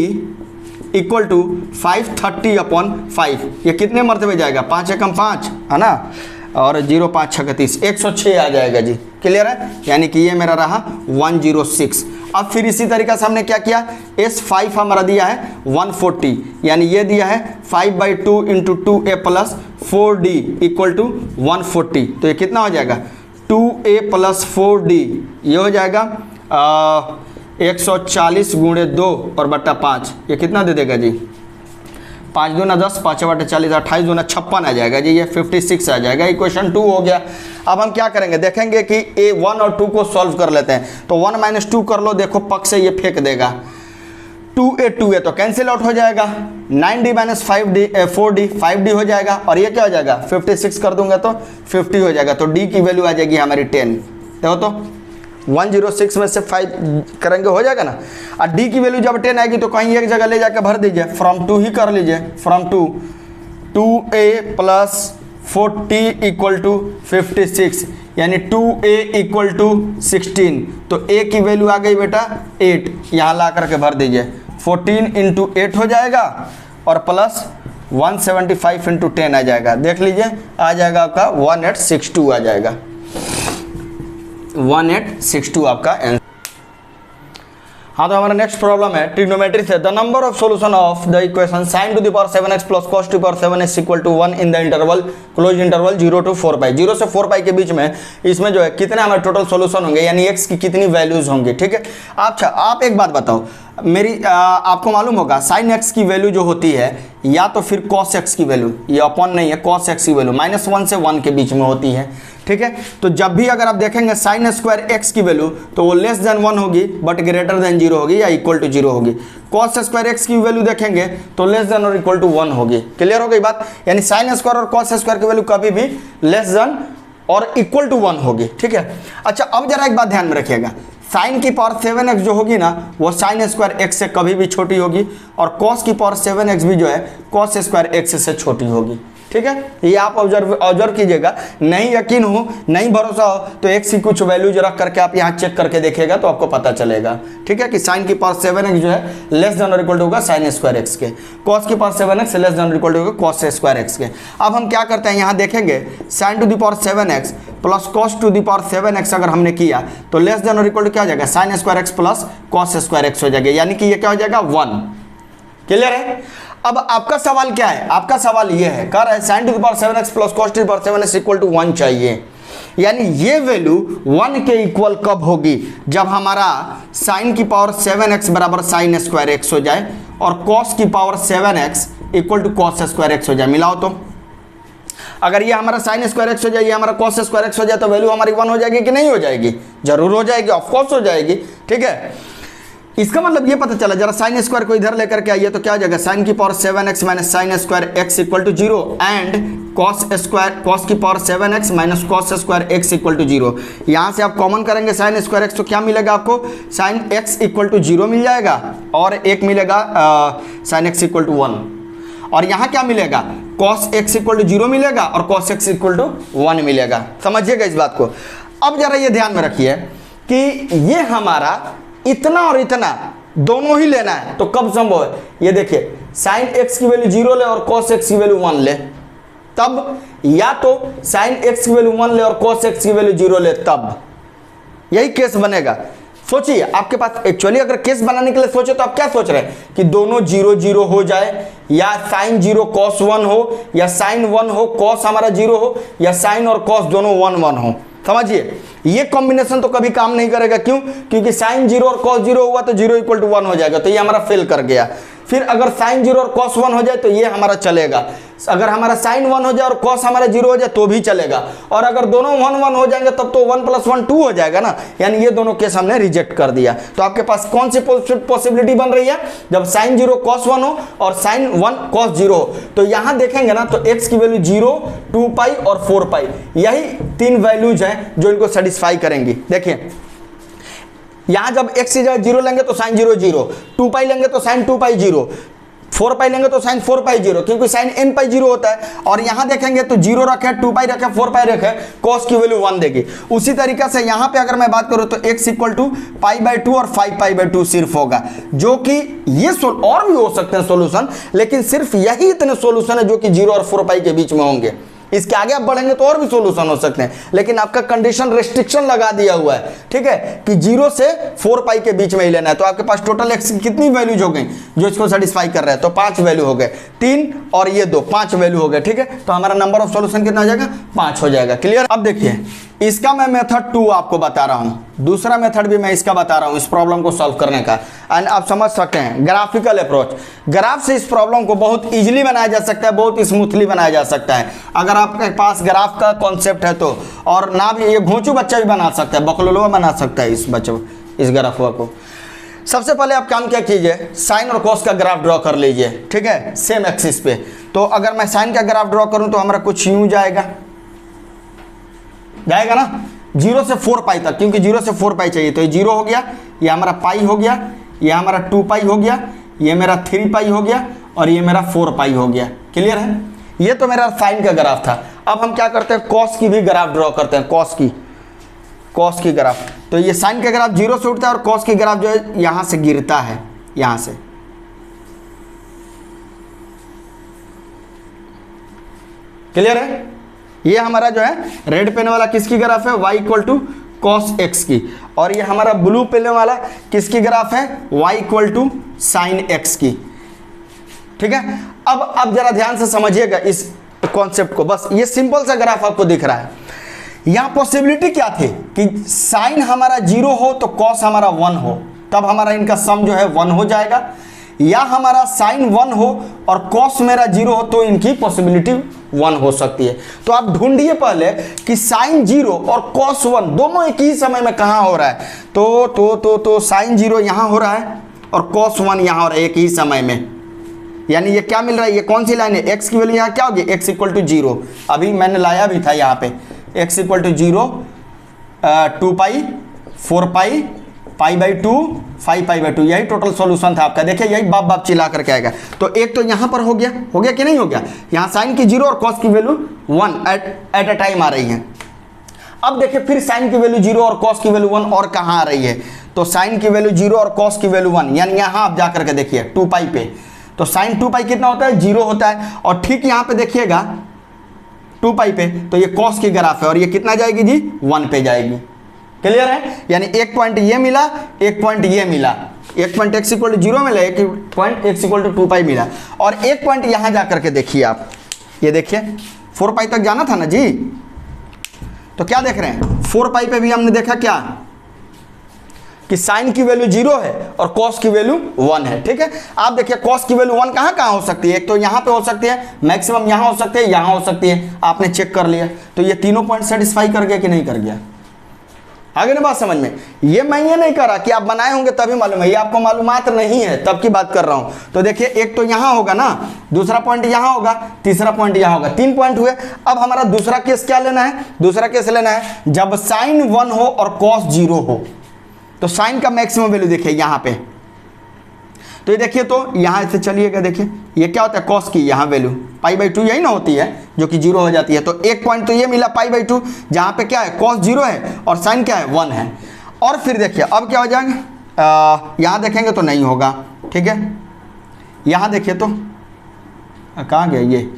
[SPEAKER 1] equal to 530/5। ये कितने मरतबे जाएगा, 5 एकम 5 है ना, और 0 5 6 30, 106 आ जाएगा जी। क्लियर है, यानी कि ये मेरा रहा 106। अब फिर इसी तरीके से हमने क्या किया, S5 हमारा दिया है 140, यानी ये दिया है 5/2 into 2a plus 4d equal to 140। तो ये कितना हो जाएगा 2a प्लस 4d, ये हो जाएगा 140 गुणे 2 और बट्टा 5। ये कितना दे देगा जी, 5 दूना 10, 5 बटे 40, 28 दूना 56 आ जाएगा जी, ये 56 आ जाएगा। इक्वेशन 2 हो गया। अब हम क्या करेंगे, देखेंगे कि A1 और 2 को सॉल्व कर लेते हैं। तो 1 - 2 कर लो, देखो पक्ष से ये फेंक देगा, 2a तो कैंसिल आउट हो जाएगा, 9d माइनस 4d 5d हो जाएगा, और ये क्या हो जाएगा 56 कर दूंगा तो 50 हो जाएगा। तो d की वैल्यू आ जाएगी हमारी 10। देखो तो 106 में से 5 करेंगे हो जाएगा ना। और d की वैल्यू जब 10 आएगी तो कहीं एक जगह ले जाकर भर दीजिए, फ्रॉम 2 ही कर लीजिए, from 2a plus 40 equal to 56, यानी 2a इक्वल टू 16। तो a की वैल्यू आ गई बेटा 8, यहाँ ला करके भर दीजिए, 14 इंटू 8 हो जाएगा, और प्लस 175 इंटू 10 आ जाएगा। देख लीजिए आ जाएगा आपका 1862 आ जाएगा, 1862 आपका आंसर। हाँ, तो हमारा नेक्स्ट प्रॉब्लम है ट्रिग्नोमेट्री से। The number of solution of the equation sin to the power 7x plus cos to power 7x equal to 1 in the interval close interval 0 to 4π। 0 से 4π के बीच में इसमें जो है कितने हमारे टोटल सॉल्यूशन होंगे, यानी x की कितनी वैल्यूज होंगी। ठीक है, अच्छा आप एक बात बताओ, मेरी आपको मालूम होगा sin x की वैल्यू जो होती है, या तो फिर cos x की वैल्यू, ये अपॉन नहीं है, cos x की वैल्यू -1 से 1 के बीच में होती है। ठीक है, तो जब भी अगर आप देखेंगे sin स्क्वायर x की वैल्यू, तो वो लेस देन 1 होगी बट ग्रेटर देन 0 होगी, या इक्वल टू 0 होगी। cos स्क्वायर x की वैल्यू देखेंगे तो लेस देन और इक्वल टू 1 होगी। क्लियर हो गई बात, यानी sin स्क्वायर और cos स्क्वायर की वैल्यू कभी भी लेस देन और इक्वल टू 1 होगी। ठीक है, अच्छा अब जरा एक बात ध्यान में रखिएगा, साइन की पावर 7x जो होगी ना, वो साइन स्क्वायर x से कभी भी छोटी होगी, और cos की पावर 7x भी जो है cos स्क्वायर x से छोटी होगी। ठीक है, ये आप ऑब्जर्व कीजिएगा। नहीं यकीन हो, नहीं भरोसा हो तो एक्स की कुछ वैल्यूज रख करके आप यहाँ चेक करके देखिएगा तो आपको पता चलेगा। ठीक है, कि साइन की पावर 7x जो है लेस देन और इक्वल टू होगा साइन स्क्वायर एक्स के, कॉस की पावर 7x लेस देन और इक्वल टू होगा कॉस स्क्वायर एक्स के। अब हम क्या करते हैं, यहाँ देखेंगे sign to the power 7x plus cos to the power 7x अगर हमने किया तो लेस देन और इक्वल टू क्या हो जाएगा, sign square x plus cos square X हो जाएगा, यानी कि ये क्या हो जाएगा 1। क्लियर है। अब आपका सवाल क्या है, आपका सवाल ये है, कह रहा है sine to the power 7x plus cos to the power 7x equal to 1 चाहिए, यानी ये वैल्यू 1 के इक्वल कब होगी, जब हमारा साइन की पावर 7x बराबर साइन स्क्वायर एक्स हो जाए और कॉस की power 7x equal to cos square X हो जाए। मिलाओ तो, अगर ये हमारा साइन स्क्वायर एक्स हो जाए, ये हमारा कॉस स्क्वायर एक्स हो जाए तो वैल्यू हमारी 1 हो जाएगी कि नहीं हो जाएगी, जरूर हो जाएगी, ऑफकोर्स हो जाएगी। ठीक है, इसका मतलब ये पता चला, जरा साइन स्क्वायर को इधर लेकर के आइए तो क्या हो जाएगा, साइन की power 7x minus sine square x equal to 0 and cos की power 7x minus cos square x equal to 0। यहाँ से आप कॉमन करेंगे साइन स्क्वायर एक्स तो क्या मिलेगा आपको, साइन एक्स इक्वल टू 0 मिल जाएगा और एक मिलेगा साइन एक्स इक्वल टू 1, और यहाँ क्या मिलेगा, कॉस एक्स इक्वल टू 0 मिलेगा और कॉस एक्स इक्वल टू 1 मिलेगा। समझिएगा इस बात को। अब जरा ये ध्यान में रखिए कि ये हमारा इतना और इतना दोनों ही लेना है तो कब संभव है, ये देखिए साइन एक्स की वैल्यू 0 ले और कॉस एक्स की वैल्यू 1 ले, तब, या तो साइन एक्स की वैल्यू 1 ले और कॉस एक्स की वैल्यू 0 ले, तब यही केस बनेगा। सोचिए, आपके पास एक्चुअली अगर केस बनाने के लिए सोचे तो आप क्या सोच रहे हैं कि दोनों 0 0 हो जाए, या साइन 0 कॉस 1 हो, या साइन 1 हो कॉस हमारा 0 हो, या साइन और कॉस दोनों 1 1 हो। समझिए, ये कॉम्बिनेशन तो कभी काम नहीं करेगा। क्यों, क्योंकि साइन 0 और कॉस 0 हुआ तो 0 इक्वल टू 1 हो जाएगा, तो ये हमारा फेल कर गया। फिर अगर साइन 0 और कॉस 1 हो जाए तो ये हमारा चलेगा, अगर हमारा साइन 1 हो जाए और कॉस हमारा 0 हो जाए तो भी चलेगा, और अगर दोनों 1 1 हो जाएंगे तब तो 1 + 1 2 हो जाएगा ना, यानी ये दोनों केस हमने रिजेक्ट कर दिया। तो आपके पास कौन सी पॉसिबिलिटी बन रही है, जब साइन 0 कॉस 1 हो और साइन 1 कॉस 0 हो, तो यहां देखेंगे ना तो x की वैल्यू 0, 2π और 4π, यही 3 वैल्यूज हैं जो इनको सेटिस्फाई करेंगी। देखिए, यहां जब x की जगह 0 लेंगे तो साइन 0 0, 2π लेंगे तो साइन 2π 0, 4π लेंगे तो साइन 4π 0, क्योंकि साइन nπ 0 होता है। और यहां देखेंगे तो 0 रखे, 2π रखे, 4π रखे, cos की वैल्यू 1 देगी। उसी तरीके से यहां पे अगर मैं बात करूं तो x इक्वल टू π/2 और 5π/2 सिर्फ होगा, जो कि ये और भी हो सकते हैं सोल्यूशन, लेकिन सिर्फ यही इतने सोल्यूशन है जो कि 0 और 4π के बीच में होंगे। इसके आगे आप बढ़ेंगे तो और भी सॉल्यूशन हो सकते हैं, लेकिन आपका कंडीशन रेस्ट्रिक्शन लगा दिया हुआ है, ठीक है, कि 0 से 4π के बीच में ही लेना है। तो आपके पास टोटल एक्स की कितनी वैल्यूज हो गई जो इसको सेटिस्फाई कर रहे हैं, तो 5 वैल्यू हो गए, 3 और ये 2, 5 वैल्यू हो गए। ठीक है, तो हमारा नंबर ऑफ सॉल्यूशन कितना हो जाएगा, 5 हो जाएगा। क्लियर। अब देखिए, इसका मैं मेथड 2 आपको बता रहा हूं, दूसरा मेथड भी मैं इसका बता रहा हूं इस प्रॉब्लम को सॉल्व करने का, एंड आप समझ सकते हैं ग्राफिकल अप्रोच। ग्राफ से इस प्रॉब्लम को बहुत इजीली बनाया जा सकता है, बहुत स्मूथली बनाया जा सकता है, अगर आपके पास ग्राफ का कॉन्सेप्ट है तो। और ना भी ये घोंचू बच्चा भी बना सकता है, बकलोलवा बना सकता है इस बच्चे इस ग्राफ को। सबसे पहले आप काम क्या कीजिए, साइन और कॉस का ग्राफ ड्रॉ कर लीजिए, ठीक है, सेम एक्सिस पे। तो अगर मैं साइन का ग्राफ ड्रॉ करूं तो हमारा कुछ यूं जाएगा ना 0 से 4π तक, क्योंकि 0 से 4π चाहिए, तो ये 0 हो गया, ये हमारा पाई हो गया, ये हमारा 2π हो गया, ये मेरा 3π हो गया और ये मेरा 4π हो गया। क्लियर है, ये तो मेरा साइन का ग्राफ था। अब हम क्या करते हैं, कॉस की भी ग्राफ ड्रॉ करते हैं, कॉस की ग्राफ। तो ये साइन का ग्राफ 0 से उठता है और कॉस की ग्राफ जो है यहां से गिरता है, यहां से। क्लियर है, ये हमारा जो है रेड पेन वाला किसकी ग्राफ है, y equal to cos X की, और ये हमारा ब्लू पेन वाला किसकी ग्राफ है, y equal to sine X की। ठीक है, अब जरा ध्यान से समझिएगा इस कॉन्सेप्ट को, बस ये सिंपल सा ग्राफ आपको दिख रहा है। यहां पॉसिबिलिटी क्या थी कि साइन हमारा 0 हो तो कॉस हमारा 1 हो, तब हमारा इनका सम जो है 1 हो जाएगा, या हमारा साइन 1 हो और कॉस मेरा 0 हो तो इनकी पॉसिबिलिटी 1 हो सकती है। तो आप ढूंढिए पहले कि साइन 0 और कॉस 1 दोनों एक ही समय में कहां हो रहा है, तो साइन 0 यहां हो रहा है और कॉस 1 यहां हो रहा है एक ही समय में, यानी ये क्या मिल रहा है, ये कौन सी लाइन है, एक्स की वैल्यू यहाँ क्या होगी, x इक्वल टू 0, अभी मैंने लाया भी था यहाँ पे, x इक्वल टू 0, 2π, 4π π/2 5π/2, यही टोटल सॉल्यूशन था आपका। देखिए यही बाप बाप चिल्ला करके आएगा। तो एक तो यहाँ पर हो गया कि नहीं हो गया, यहाँ साइन की 0 और कॉस की वैल्यू 1 एट अ टाइम आ रही है। अब देखिए फिर साइन की वैल्यू 0 और कॉस की वैल्यू 1 और कहाँ आ रही है, तो साइन की वैल्यू 0 और कॉस की वैल्यू 1, यानी यहाँ आप जा करके देखिए 2π पे, तो साइन 2π कितना होता है, 0 होता है। और ठीक यहाँ पे देखिएगा 2π पे, तो ये कॉस की ग्राफ है और ये कितना जाएगी जी, 1 पे जाएगी। क्लियर है, यानी एक पॉइंट ये मिला, एक पॉइंट ये मिला, एक पॉइंट x = 0 मिला, एक पॉइंट x = 2π मिला, और एक पॉइंट यहाँ जा करके देखिए आप, ये देखिए 4π तक जाना था ना जी, तो क्या देख रहे हैं 4π पे भी हमने देखा क्या कि साइन की वैल्यू 0 है और कॉस की वैल्यू 1 है। ठीक है, आप देखिए कॉस की वैल्यू 1 कहाँ हो सकती है, एक तो यहाँ पे हो सकती है, मैक्सिमम यहाँ हो सकती है, यहाँ हो सकती है, आपने चेक कर लिया, तो ये तीनों पॉइंट सेटिस्फाई कर गया कि नहीं कर गया, आगे ना बात समझ में। ये मैं ये नहीं कर रहा कि आप बनाए होंगे तभी मालूम है, ये आपको मालूमात नहीं है तब की बात कर रहा हूं। तो देखिए एक तो यहाँ होगा ना, दूसरा पॉइंट यहाँ होगा, तीसरा पॉइंट यहाँ होगा, 3 पॉइंट हुए। अब हमारा दूसरा केस क्या लेना है, दूसरा केस लेना है जब साइन 1 हो और कॉस 0 हो, तो साइन का मैक्सिमम वैल्यू देखिए यहाँ पे, तो ये देखिए, तो यहाँ से चलिएगा, देखिए ये क्या होता है, कॉस की यहाँ वैल्यू π/2 यही ना होती है जो कि 0 हो जाती है। तो एक पॉइंट तो ये मिला π/2 जहाँ पे क्या है, कॉस 0 है और साइन क्या है, 1 है। और फिर देखिए अब क्या हो जाएंगे, यहाँ देखेंगे तो नहीं होगा, ठीक है, यहाँ देखिए तो कहाँ गया, ये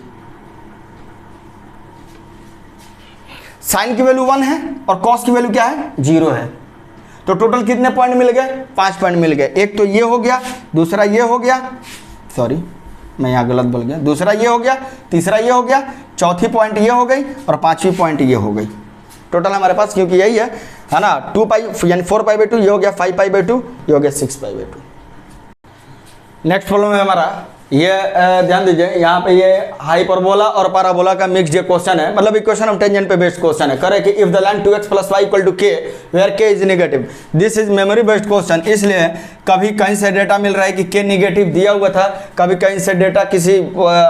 [SPEAKER 1] साइन की वैल्यू 1 है और कॉस की वैल्यू क्या है, 0 है। तो टोटल कितने पॉइंट मिल गए, 5 पॉइंट मिल गए। एक तो ये हो गया, दूसरा ये हो गया, सॉरी मैं यहाँ गलत बोल गया, दूसरा ये हो गया, तीसरा ये हो गया, चौथी पॉइंट ये हो गई और पांचवी पॉइंट ये हो गई। टोटल हमारे पास क्योंकि यही है ना, 2π यानी 4π/2, ये हो गया 5π/2, ये हो गया 6π/2। नेक्स्ट प्रॉब्लम है हमारा, ये ध्यान दीजिए, यहाँ पे ये हाइपरबोला और पैराबोला का मिक्स जो क्वेश्चन है, मतलब इक्वेशन ऑफ टेंजेंट पे बेस्ड क्वेश्चन है। करे कि if the line 2x + y = k where k is negative, this is memory based question, इसलिए कभी कहीं से डेटा मिल रहा है कि k नेगेटिव दिया हुआ था, कभी कहीं से डेटा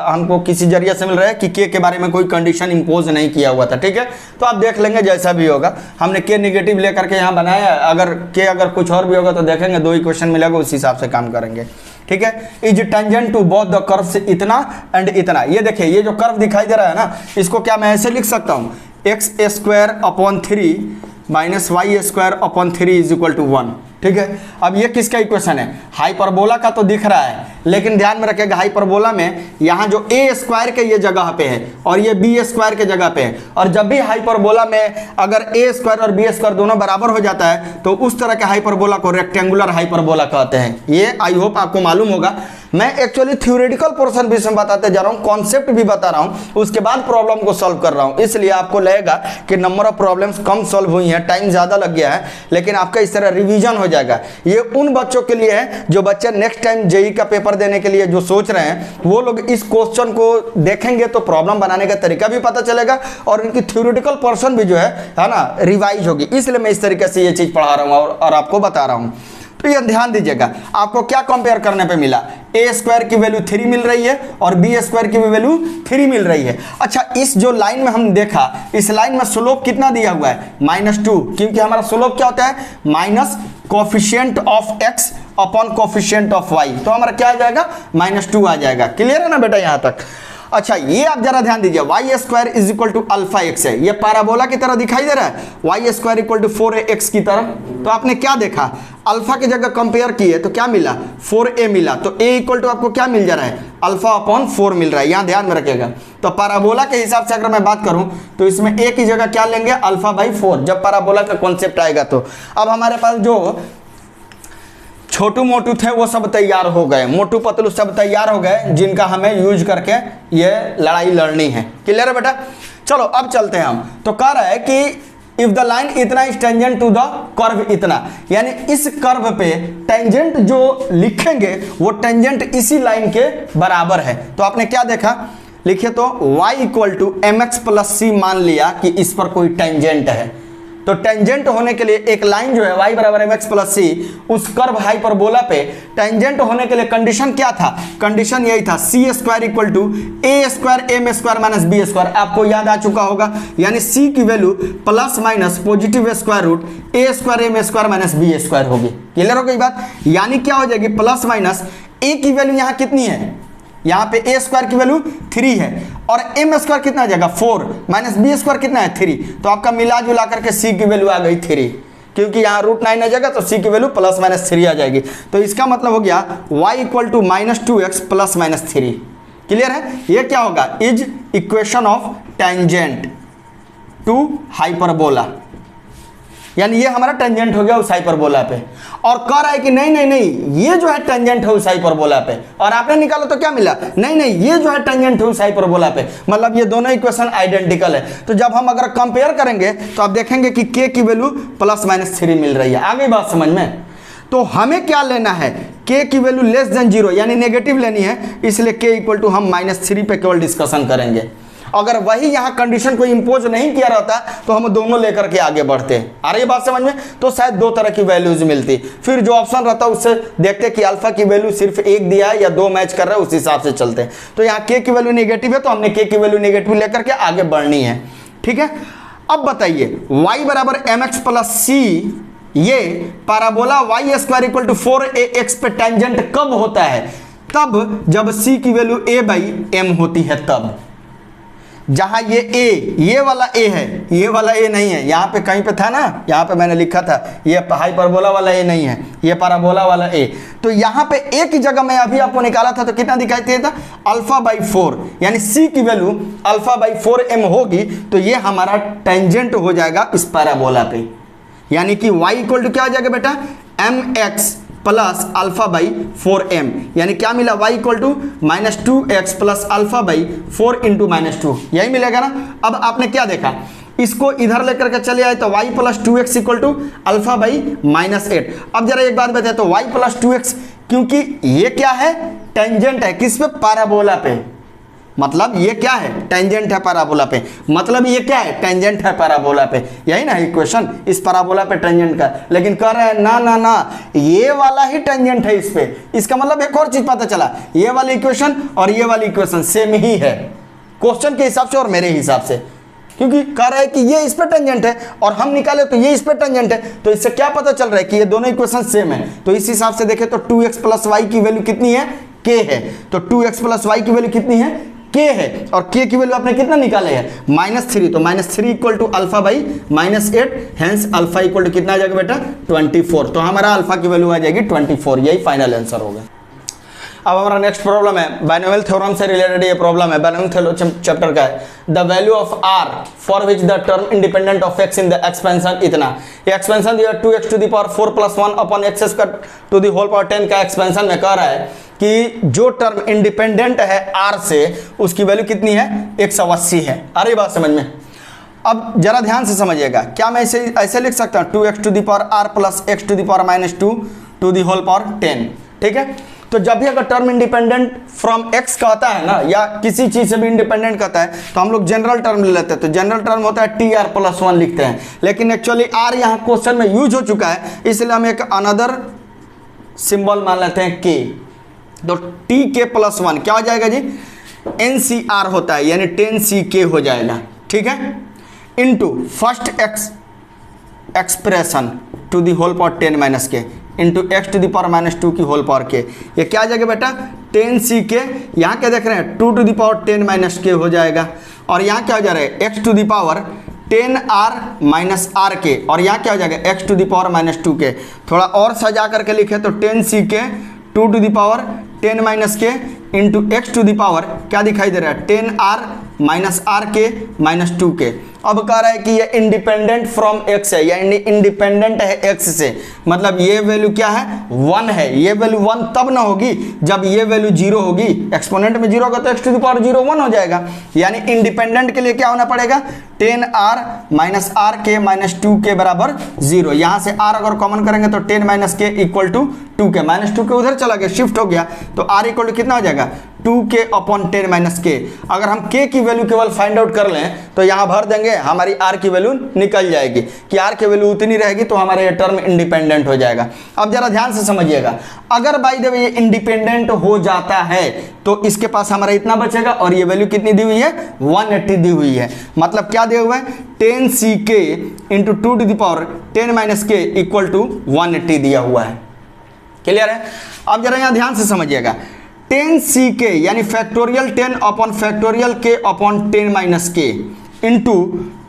[SPEAKER 1] हमको किसी जरिए से मिल रहा है कि k के बारे में कोई कंडीशन इम्पोज नहीं किया हुआ था। ठीक है, तो आप देख लेंगे जैसा भी होगा, हमने k नेगेटिव लेकर के यहाँ बनाया, अगर कुछ और भी होगा तो देखेंगे, 2 इक्वेशन मिलेगा उस हिसाब से काम करेंगे। ठीक है, is tangent to both the curve से इतना एंड इतना। ये देखिए ये जो कर्व दिखाई दे रहा है ना, इसको क्या मैं ऐसे लिख सकता हूँ, x² / 3 - y² / 3 = 1। ठीक है, अब ये किसका इक्वेशन है, हाइपरबोला का तो दिख रहा है, लेकिन ध्यान में रखिएगा हाइपरबोला में यहाँ जो a² के ये जगह पे है और ये b² के जगह पे है, और जब भी हाइपरबोला में अगर a² और b² दोनों बराबर हो जाता है तो उस तरह के हाइपरबोला को रेक्टेंगुलर हाइपरबोला कहते हैं। ये आई होप आपको मालूम होगा। मैं एक्चुअली थ्योरेटिकल पोर्शन भी बताते जा रहा हूँ, कॉन्सेप्ट भी बता रहा हूँ, उसके बाद प्रॉब्लम को सॉल्व कर रहा हूँ, इसलिए आपको लगेगा कि number of problems come solve हुई हैं, टाइम ज़्यादा लग गया है, लेकिन आपका इस तरह रिवीजन हो जाएगा। ये उन बच्चों के लिए है जो बच्चे नेक्स्ट टाइम जेईई का पेपर देने के लिए जो सोच रहे हैं, वो लोग इस क्वेश्चन को देखेंगे तो प्रॉब्लम बनाने का तरीका भी पता चलेगा और इनकी थ्योरेटिकल पोर्शन भी जो है ना, रिवाइज होगी। इसलिए मैं इस तरीके से ये चीज़ पढ़ा रहा हूँ और आपको बता रहा हूँ। तो ये ध्यान दीजिएगा, आपको क्या कंपेयर करने पे मिला, a² की वैल्यू 3 मिल रही है और b² की वैल्यू 3 मिल रही है। अच्छा, इस जो लाइन में हम देखा, इस लाइन में स्लोप कितना दिया हुआ है, -2, क्योंकि हमारा स्लोप क्या होता है, minus coefficient of x upon coefficient of y, तो हमारा क्या आ जाएगा, -2 आ जाएगा। क्लियर है ना बेटा यहाँ तक। अच्छा, ये आप जरा ध्यान दीजिए, y² = αx है, ये पैराबोला की तरह दिखाई दे रहा है, y² = 4ax की तरह। तो आपने क्या देखा, अल्फा की जगह कंपेयर किए तो क्या मिला, 4a मिला, तो a = आपको क्या मिल जा रहा है, α/4 मिल रहा है, यहाँ ध्यान में रखिएगा। तो पैराबोला के हिसाब से अगर मैं बात करूं तो इसमें a की जगह क्या लेंगे, α/4, जब पैराबोला का कॉन्सेप्ट आएगा तो। अब हमारे पास जो छोटू मोटू थे वो सब तैयार हो गए, मोटू पतलू सब तैयार हो गए, जिनका हमें यूज करके ये लड़ाई लड़नी है। क्लियर है बेटा, चलो अब चलते हैं हम। तो कह रहा है कि इफ द लाइन इतना is tangent to the curve इतना, यानी इस कर्व पे टेंजेंट जो लिखेंगे वो टेंजेंट इसी लाइन के बराबर है। तो आपने क्या देखा, लिखिए तो y = mx + c मान लिया कि इस पर कोई टेंजेंट है, तो टेंजेंट होने के लिए एक लाइन जो है y बराबर mx प्लस सी, उस कर्व हाइपरबोला पे टेंजेंट होने के लिए कंडीशन क्या था? कंडीशन यही था C square equal to A square M square minus B square. आपको याद आ चुका होगा, यानी सी की value plus minus positive square root A square M square minus B square होगी। क्लियर हो गई बात? यानी क्या हो जाएगी, प्लस माइनस ए की वैल्यू यहाँ कितनी है, यहाँ पे ए स्क्वायर की वैल्यू 3 है और एम स्क्वायर कितना आ जाएगा 4 माइनस बी स्क्वायर कितना है 3, तो आपका मिला जुला करके सी की वैल्यू आ गई 3, क्योंकि यहाँ √9 आ जाएगा तो सी की वैल्यू प्लस माइनस 3 आ जाएगी। तो इसका मतलब हो गया y equal to -2x plus minus 3। Clear है? ये क्या होगा, is equation of tangent to hyperbola, यानी ये हमारा टेंजेंट हो गया उस हाइपरबोला पे। और कह रहा है कि नहीं नहीं नहीं ये जो है टेंजेंट है उस हाइपरबोला पे, और आपने निकाला तो क्या मिला, नहीं नहीं ये जो है टेंजेंट है उस हाइपरबोला पे, मतलब ये दोनों इक्वेशन आइडेंटिकल है। तो जब हम अगर कंपेयर करेंगे तो आप देखेंगे कि k की वैल्यू प्लस माइनस 3 मिल रही है। आगे बात समझ में? तो हमें क्या लेना है, k की वैल्यू लेस देन 0 यानी नेगेटिव लेनी है, इसलिए k इक्वल टू हम -3 पे केवल डिस्कशन करेंगे। अगर वही यहाँ कंडीशन को इंपोज नहीं किया रहता तो हम दोनों लेकर के आगे बढ़ते। आ रही है बात समझ में? तो शायद दो तरह की वैल्यूज मिलती, फिर जो ऑप्शन रहता उससे देखते कि अल्फा की वैल्यू सिर्फ 1 दिया है या 2 मैच कर रहा है, उस हिसाब से चलते हैं। तो यहाँ k की वैल्यू नेगेटिव है तो हमने k की वैल्यू नेगेटिव लेकर के आगे बढ़नी है। ठीक है, अब बताइए y बराबर mx प्लस सी, ये parabola y square equal to 4ax पे टेंजेंट कब होता है? तब जब c की वैल्यू a बाई m होती है तब। जहां ये a, ये वाला a है, ये वाला a नहीं है, यहाँ पे कहीं पे था ना, यहाँ पे मैंने लिखा था ये हाइपरबोला वाला a नहीं है, ये पैराबोला वाला a। तो यहाँ पे a की जगह मैं अभी आपको निकाला था तो कितना दिखाई दिया था, अल्फा बाई 4, यानी c की वैल्यू अल्फा बाई 4m होगी, तो ये हमारा टेंजेंट हो जाएगा इस पैराबोला पे। यानी कि y इक्वल टू क्या आ जाएगा बेटा, mx plus alpha by 4m, यानी क्या मिला, y equal to -2x plus alpha by 4 into -2, यही मिलेगा ना। अब आपने क्या देखा, इसको इधर लेकर के चले आए तो y plus 2x equal to alpha by -8। अब जरा एक बात बताए, तो y प्लस 2x, क्योंकि ये क्या है, टेंजेंट है किस पे, पैराबोला पे, मतलब ये क्या है, टेंजेंट है पैराबोला पे, मतलब ये क्या है, टेंजेंट है पैराबोला पे। यही ना इक्वेशन, इस पैराबोला पे टेंजेंट का। लेकिन कह रहे हैं ना ना ना, ये वाला ही टेंजेंट है इस पे। इसका मतलब एक और चीज पता चला, ये वाली इक्वेशन और ये वाली इक्वेशन सेम ही है क्वेश्चन के हिसाब से और मेरे हिसाब से, क्योंकि कह रहा है कि ये इस पे टेंजेंट है और हम निकाले तो ये इस पे टेंजेंट है। तो इससे क्या पता चल रहा है कि ये दोनों इक्वेशन सेम है। तो इस हिसाब से देखें तो 2x प्लस वाई की वैल्यू कितनी है, k है। तो 2x प्लस वाई की वैल्यू कितनी है, k है, और k की वैल्यू आपने कितना निकाले है, -3। तो -3 equal to alpha by -8, hence alpha equal to कितना आ जाएगा बेटा, 24। तो हमारा अल्फा की वैल्यू आ जाएगी 24, यही फाइनल आंसर होगा। अब हमारा नेक्स्ट प्रॉब्लम है, बाइनोमियल थ्योरम से रिलेटेड ये प्रॉब्लम है, बाइनोमियल थ्योरम चैप्टर का है। The value of r for which the term independent of x in the expansion इतना, ये एक्सपेंशन दिया 2x to the power 4 plus 1 upon x square to the whole power 10 का expansion में कह रहा है कि जो टर्म इंडिपेंडेंट है r से उसकी वैल्यू कितनी है, 180 है। आ रही बात समझ में? अब जरा ध्यान से समझिएगा, क्या मैं ऐसे लिख सकता हूँ 2x to the power r plus x to the power -2 to the whole power 10। ठीक है, तो जब भी अगर टर्म इंडिपेंडेंट फ्रॉम x कहता है ना, या किसी चीज से भी इंडिपेंडेंट कहता है, तो हम लोग जनरल टर्म ले लेते हैं। तो जनरल टर्म होता है tr प्लस 1 लिखते हैं, लेकिन एक्चुअली r यहाँ क्वेश्चन में यूज हो चुका है, इसलिए हम एक अनदर सिंबल मान लेते हैं k। तो tk प्लस 1 क्या हो जाएगा जी, ncr होता है, यानी 10ck हो जाएगा। ठीक है, into first expression to the whole power 10 minus k into x to the power -2 की होल पावर के। ये क्या आ जाएगा बेटा, 10ck, यहाँ क्या देख रहे हैं 2 टू दी पावर 10 - k हो जाएगा, और यहाँ क्या हो जा रहा है x to the power 10r minus R K, और यहाँ क्या हो जाएगा x to the power -2k। थोड़ा और सजा करके लिखे तो 10ck 2 to the power 10 - k into x to the power क्या दिखाई दे रहा है, 10r माइनस आर के -2k। अब कह रहा है कि ये इंडिपेंडेंट फ्रॉम x है, यानी इंडिपेंडेंट है x से, मतलब ये वैल्यू क्या है, 1 है। ये वैल्यू 1 तब ना होगी जब ये वैल्यू 0 होगी, एक्सपोनेंट में 0 होगा तो x टू द पावर 0 1 हो जाएगा। यानी इंडिपेंडेंट के लिए क्या होना पड़ेगा, 10r माइनस आर के -2k बराबर 0। यहाँ से r अगर कॉमन करेंगे तो 10 - k equal to 2k, -2k उधर चला गया, शिफ्ट हो गया, तो r इक्वल टू कितना हो जाएगा 2k अपॉन 10 माइनस के। अगर हम k की वैल्यू केवल फाइंड आउट कर लें तो यहाँ भर देंगे, हमारी r की वैल्यू निकल जाएगी कि r की वैल्यू उतनी रहेगी, तो हमारा ये टर्म इंडिपेंडेंट हो जाएगा। अब जरा ध्यान से समझिएगा, अगर बाय द वे ये इंडिपेंडेंट हो जाता है तो इसके पास हमारा इतना बचेगा, और ये वैल्यू कितनी दी हुई है 180 दी हुई है। मतलब क्या दिया हुआ है 10ck into 2 to the power 10 minus K equal to 180 दिया हुआ है। क्लियर है? अब जरा यहाँ ध्यान से समझिएगा, 10ck यानी factorial 10 upon factorial k upon 10 minus k into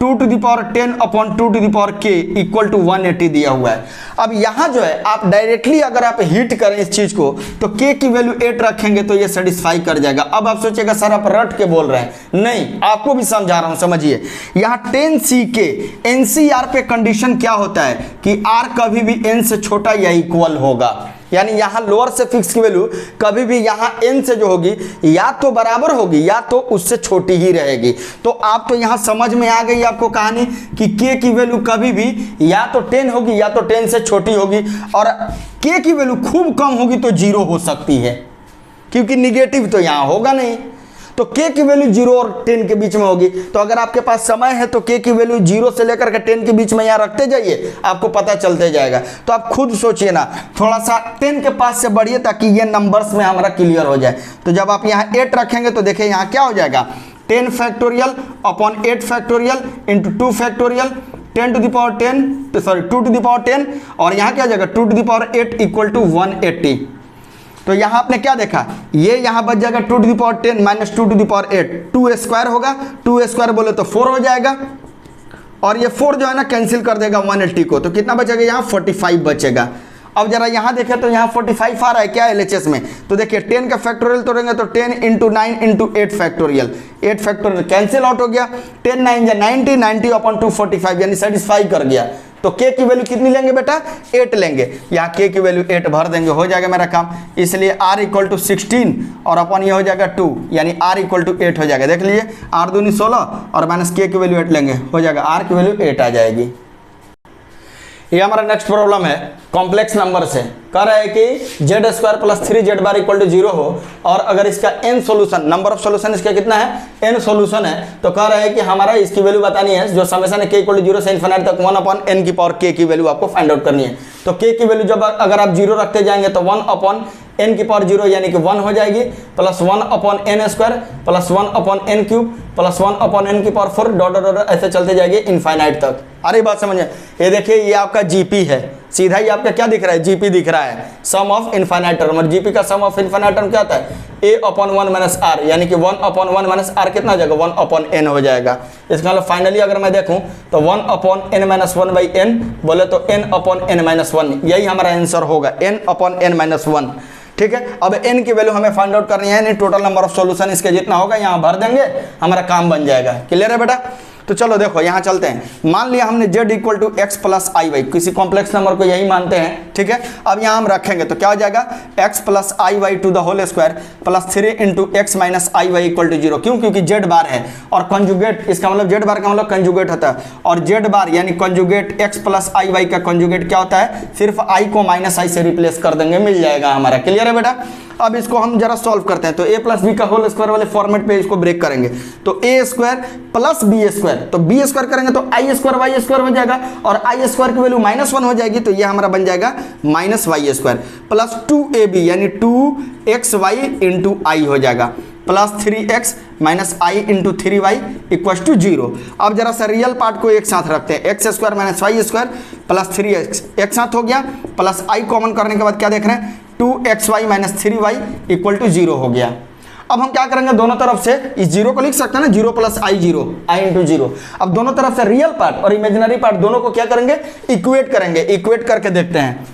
[SPEAKER 1] 2 to the power 10 upon 2 to the power k equal to 180 दिया हुआ है। अब यहाँ जो है आप डायरेक्टली अगर आप हिट करें इस चीज को तो k की वैल्यू 8 रखेंगे तो ये सेटिस्फाई कर जाएगा। अब आप सोचिएगा सर आप रट के बोल रहे हैं, नहीं, आपको भी समझा रहा हूं, समझिए। यहाँ 10ck NCR पे कंडीशन क्या होता है कि r कभी भी n से छोटा या इक्वल होगा, यानी यहाँ लोअर से फिक्स की वैल्यू कभी भी यहाँ n से जो होगी या तो बराबर होगी या तो उससे छोटी ही रहेगी। तो आप तो यहाँ समझ में आ गई आपको कहानी कि k की वैल्यू कभी भी या तो 10 होगी या तो 10 से छोटी होगी, और k की वैल्यू खूब कम होगी तो 0 हो सकती है, क्योंकि निगेटिव तो यहाँ होगा नहीं। तो k की वैल्यू 0 और 10 के बीच में होगी। तो अगर आपके पास समय है तो k की वैल्यू 0 से लेकर के 10 के बीच में यहाँ रखते जाइए, आपको पता चलते जाएगा। तो आप खुद सोचिए ना, थोड़ा सा 10 के पास से बढ़िए ताकि ये नंबर्स में हमारा क्लियर हो जाए। तो जब आप यहाँ 8 रखेंगे तो देखिए यहाँ क्या हो जाएगा 10 factorial upon 8 factorial into 2 factorial 10 to the power 10 sorry 2 to the power 10, और यहाँ क्या हो जाएगा 2 to the power 8 equal to 180। तो यहाँ आपने क्या देखा, ये यहाँ बच जाएगा 2 to the power 10 minus 2 to the power 8, 2 square होगा, 2 स्क्वायर बोले तो 4 हो जाएगा, और ये 4 जो है ना कैंसिल कर देगा 180 को, तो कितना बचेगा यहाँ 45 बचेगा। अब जरा यहाँ देखें तो यहाँ 45 आ रहा है क्या LHS में, तो देखिए 10 का फैक्टोरियल तोड़ेंगे तो 10 into 9 into 8 factorial, 8 factorial cancel out हो गया, 10 9 या 90, 90 अपॉन 2 45 यानी सेटिस्फाई कर गया। तो k की वैल्यू कितनी लेंगे बेटा 8 लेंगे, यहाँ k की वैल्यू 8 भर देंगे, हो जाएगा मेरा काम। इसलिए r इक्वल टू 16 और अपन ये हो जाएगा 2, यानी r इक्वल टू 8 हो जाएगा। देख लीजिए r दूनी 16 और माइनस k की वैल्यू 8 लेंगे, हो जाएगा r की वैल्यू 8 आ जाएगी। ये हमारा नेक्स्ट प्रॉब्लम है कॉम्प्लेक्स नंबर से, कह रहा है कि Z square plus 3z bar equal to 0 हो, और अगर इसका n solution, number of solution इसका कितना है n सोल्यूशन है, तो कह रहा है कि हमारा इसकी वैल्यू बतानी है, जो समेशन है k इक्वल टू 0 से इन्फिनिटी तक 1 अपॉन n की पावर k की वैल्यू आपको फाइंड आउट करनी है। तो k की वैल्यू जब अगर आप 0 रखते जाएंगे तो 1 अपॉन n की पावर 0 यानी कि 1 हो जाएगी, plus 1 upon n square plus 1 upon n cube plus 1 upon n की पावर 4 डॉट डॉट ऐसे चलते जाएगी इनफाइनाइट तक। अरे बात समझिए, ये देखिए ये आपका जीपी है, सीधा ही आपका क्या दिख रहा है जीपी दिख रहा है, सम ऑफ इनफाइनाइट टर्म, और जीपी का सम ऑफ इनफाइनाइट टर्म क्या होता है a अपॉन 1 माइनस r, यानी कि 1 अपॉन 1 माइनस r कितना हो जाएगा 1 अपॉन n हो जाएगा। इसका मतलब फाइनली अगर मैं देखूं तो 1 upon n minus 1 by n बोले तो n अपॉन n माइनस 1, यही हमारा आंसर होगा n अपॉन n माइनस 1। ठीक है, अब n की वैल्यू हमें फाइंड आउट करनी है, यानी टोटल नंबर ऑफ सॉल्यूशन इसके जितना होगा यहाँ भर देंगे, हमारा काम बन जाएगा। क्लियर है बेटा? तो चलो देखो यहाँ चलते हैं। मान लिया हमने z equal to X plus I Y, किसी कॉम्प्लेक्स नंबर को यही मानते हैं। ठीक है, अब यहाँ हम रखेंगे तो क्या हो जाएगा x plus I Y to the whole square plus 3 into X minus I Y equal to 0। क्यों? क्योंकि z बार है और कंजुगेट, इसका मतलब z बार का मतलब कंजुगेट होता है, और z बार यानी conjugate x plus I Y का कंजुगेट क्या होता है, सिर्फ i को माइनस आई से रिप्लेस कर देंगे, मिल जाएगा हमारा। क्लियर है बेटा? अब इसको हम जरा सॉल्व करते हैं, तो a प्लस बी का होल स्क्वायर वाले फॉर्मेट पे इसको ब्रेक करेंगे, तो a square plus B square, तो बी स्क्वायर करेंगे तो आई स्क्वायर वाई स्क्वायर हो जाएगा, और आई स्क्वायर की वैल्यू -1 हो जाएगी, तो ये हमारा बन जाएगा minus y square plus 2ab यानी 2xy इंटू आई हो जाएगा, plus 3x minus I into 3y equal to 0। अब जरा सा रियल पार्ट को एक साथ रखते हैं, x square minus y square plus 3x एक साथ हो गया, प्लस आई कॉमन करने के बाद क्या देख रहे हैं 2xy minus 3y equal to 0 हो गया। अब हम क्या करेंगे, दोनों तरफ से इस 0 को लिख सकते हैं ना, 0 प्लस आई 0 आई इंटू 0। अब दोनों तरफ से रियल पार्ट और इमेजिनरी पार्ट दोनों को क्या करेंगे, इक्वेट करेंगे, इक्वेट करके देखते हैं।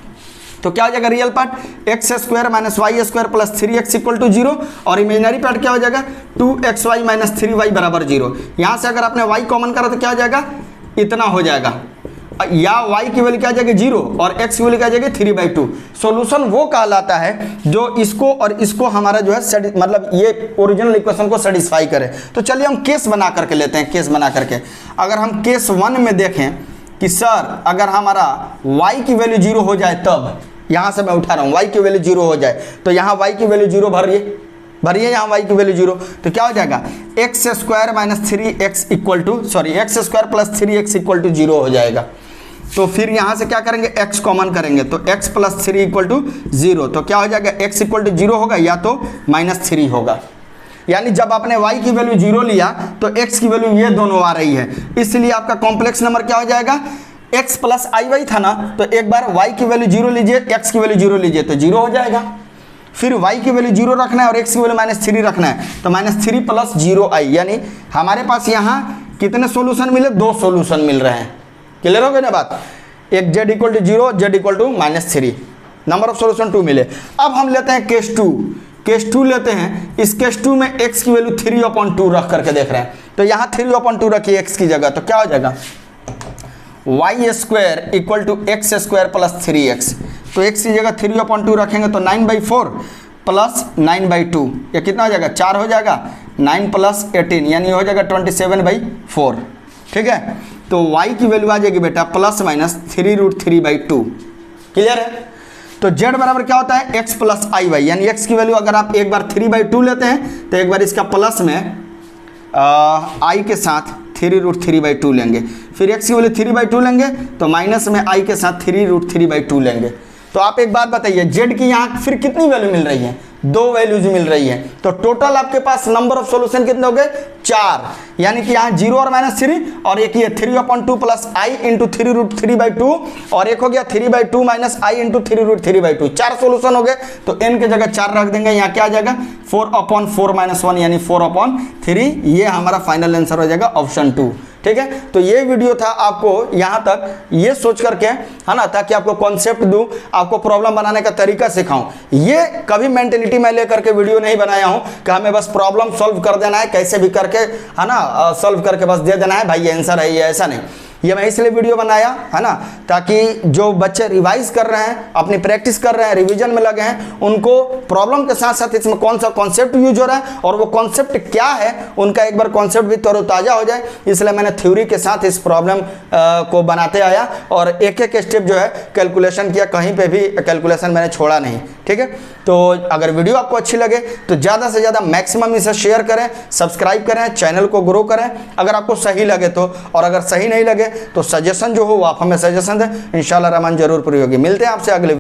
[SPEAKER 1] तो क्या हो जाएगा real part x square minus y square plus 3x equal to 0, और इमेजिनरी पार्ट क्या हो जाएगा 2xy माइनस 3y बराबर 0। यहाँ से अगर आपने y कॉमन करा तो क्या हो जाएगा, इतना हो जाएगा, या y की वैल्यू क्या आ जाएगी 0 और x की वैल्यू क्या आ जाएगी 3/2। सॉल्यूशन वो कहलाता है जो इसको और इसको हमारा जो है मतलब ये ओरिजिनल इक्वेशन को सेटिस्फाई करे। तो चलिए हम केस बना करके लेते हैं, केस बना करके। अगर हम केस 1 में देखें कि सर अगर हमारा y की वैल्यू 0 हो जाए, तब यहाँ से मैं उठा रहा हूँ y की वैल्यू 0 हो जाए, तो यहाँ y की वैल्यू 0 भरिए, भरिए यहाँ y की वैल्यू 0, तो क्या हो जाएगा x square minus 3x equal to x square plus 3x equal to 0 हो जाएगा। तो फिर यहाँ से क्या करेंगे, x कॉमन करेंगे तो x प्लस 3 इक्वल टू 0, तो क्या हो जाएगा x इक्वल टू 0 होगा या तो -3 होगा। यानी जब आपने y की वैल्यू 0 लिया तो x की वैल्यू ये दोनों आ रही है, इसलिए आपका कॉम्प्लेक्स नंबर क्या हो जाएगा, x प्लस iy था ना, तो एक बार y की वैल्यू 0 लीजिए, x की वैल्यू 0 लीजिए तो 0 हो जाएगा। फिर y की वैल्यू 0 रखना है और x की वैल्यू -3 रखना है, तो -3 प्लस 0i, यानी हमारे पास यहाँ कितने सॉल्यूशन मिले, 2 सॉल्यूशन मिल रहे हैं। क्लियर हो गई ना बात, एक z equal to 0, z equal to -3, number of solution 2 मिले। अब हम लेते हैं केस 2 लेते हैं। इस केस 2 में x की वैल्यू 3/2 रख करके देख रहे हैं, तो यहाँ 3/2 रखिए x की जगह, तो क्या हो जाएगा y square equal to x square plus 3x, तो x की जगह 3/2 रखेंगे तो 9/4 प्लस 9/2, ये कितना हो जाएगा 4 हो जाएगा, 9 प्लस 18 यानी हो जाएगा 27/4। ठीक है, तो y की वैल्यू आ जाएगी बेटा प्लस माइनस 3√3/2। क्लियर है, तो z बराबर क्या होता है x प्लस iy, यानी x की वैल्यू अगर आप एक बार 3/2 लेते हैं तो एक बार इसका प्लस में i के साथ 3√3/2 लेंगे, फिर x की वैल्यू 3/2 लेंगे तो माइनस में i के साथ 3√3/2 लेंगे। तो आप एक बात बताइए z की यहाँ फिर कितनी वैल्यू मिल रही है, 2 वैल्यूज मिल रही है, तो टोटल आपके पास नंबर ऑफ सॉल्यूशन कितने हो गए 4, यानी कि यहाँ 0 और -3 और एक ये 3/2 प्लस i इंटू 3√3/2 और एक हो गया 3/2 माइनस i इंटू 3√3/2, 4 सॉल्यूशन हो गए। तो n की जगह 4 रख देंगे, यहाँ क्या आ जाएगा 4/4 - 1 यानी 4/3, ये हमारा फाइनल आंसर हो जाएगा ऑप्शन 2। ठीक है, तो ये वीडियो था आपको यहाँ तक ये सोच करके, है ना, ताकि आपको कॉन्सेप्ट दूं, आपको प्रॉब्लम बनाने का तरीका सिखाऊं। ये कभी मेंटेलिटी मैं लेकर के वीडियो नहीं बनाया हूं कि हमें बस प्रॉब्लम सॉल्व कर देना है, कैसे भी करके, है ना, सॉल्व करके बस दे देना है भाई ये आंसर है, ये ऐसा नहीं। ये मैं इसलिए वीडियो बनाया, है ना, ताकि जो बच्चे रिवाइज कर रहे हैं, अपनी प्रैक्टिस कर रहे हैं, रिवीजन में लगे हैं, उनको प्रॉब्लम के साथ साथ इसमें कौन सा कॉन्सेप्ट यूज हो रहा है और वो कॉन्सेप्ट क्या है, उनका एक बार कॉन्सेप्ट भी तरोताज़ा हो जाए। इसलिए मैंने थ्योरी के साथ इस प्रॉब्लम को बनाते आया और एक एक स्टेप जो है कैलकुलेशन किया, कहीं पर भी कैलकुलेशन मैंने छोड़ा नहीं। ठीक है, तो अगर वीडियो आपको अच्छी लगे तो ज़्यादा से ज़्यादा मैक्सिमम इसे शेयर करें, सब्सक्राइब करें, चैनल को ग्रो करें अगर आपको सही लगे तो, और अगर सही नहीं लगे तो सजेशन जो हो वो आप हमें सजेशन दें, इंशाल्लाह रहमान जरूर पूरी होगी। मिलते हैं आपसे अगले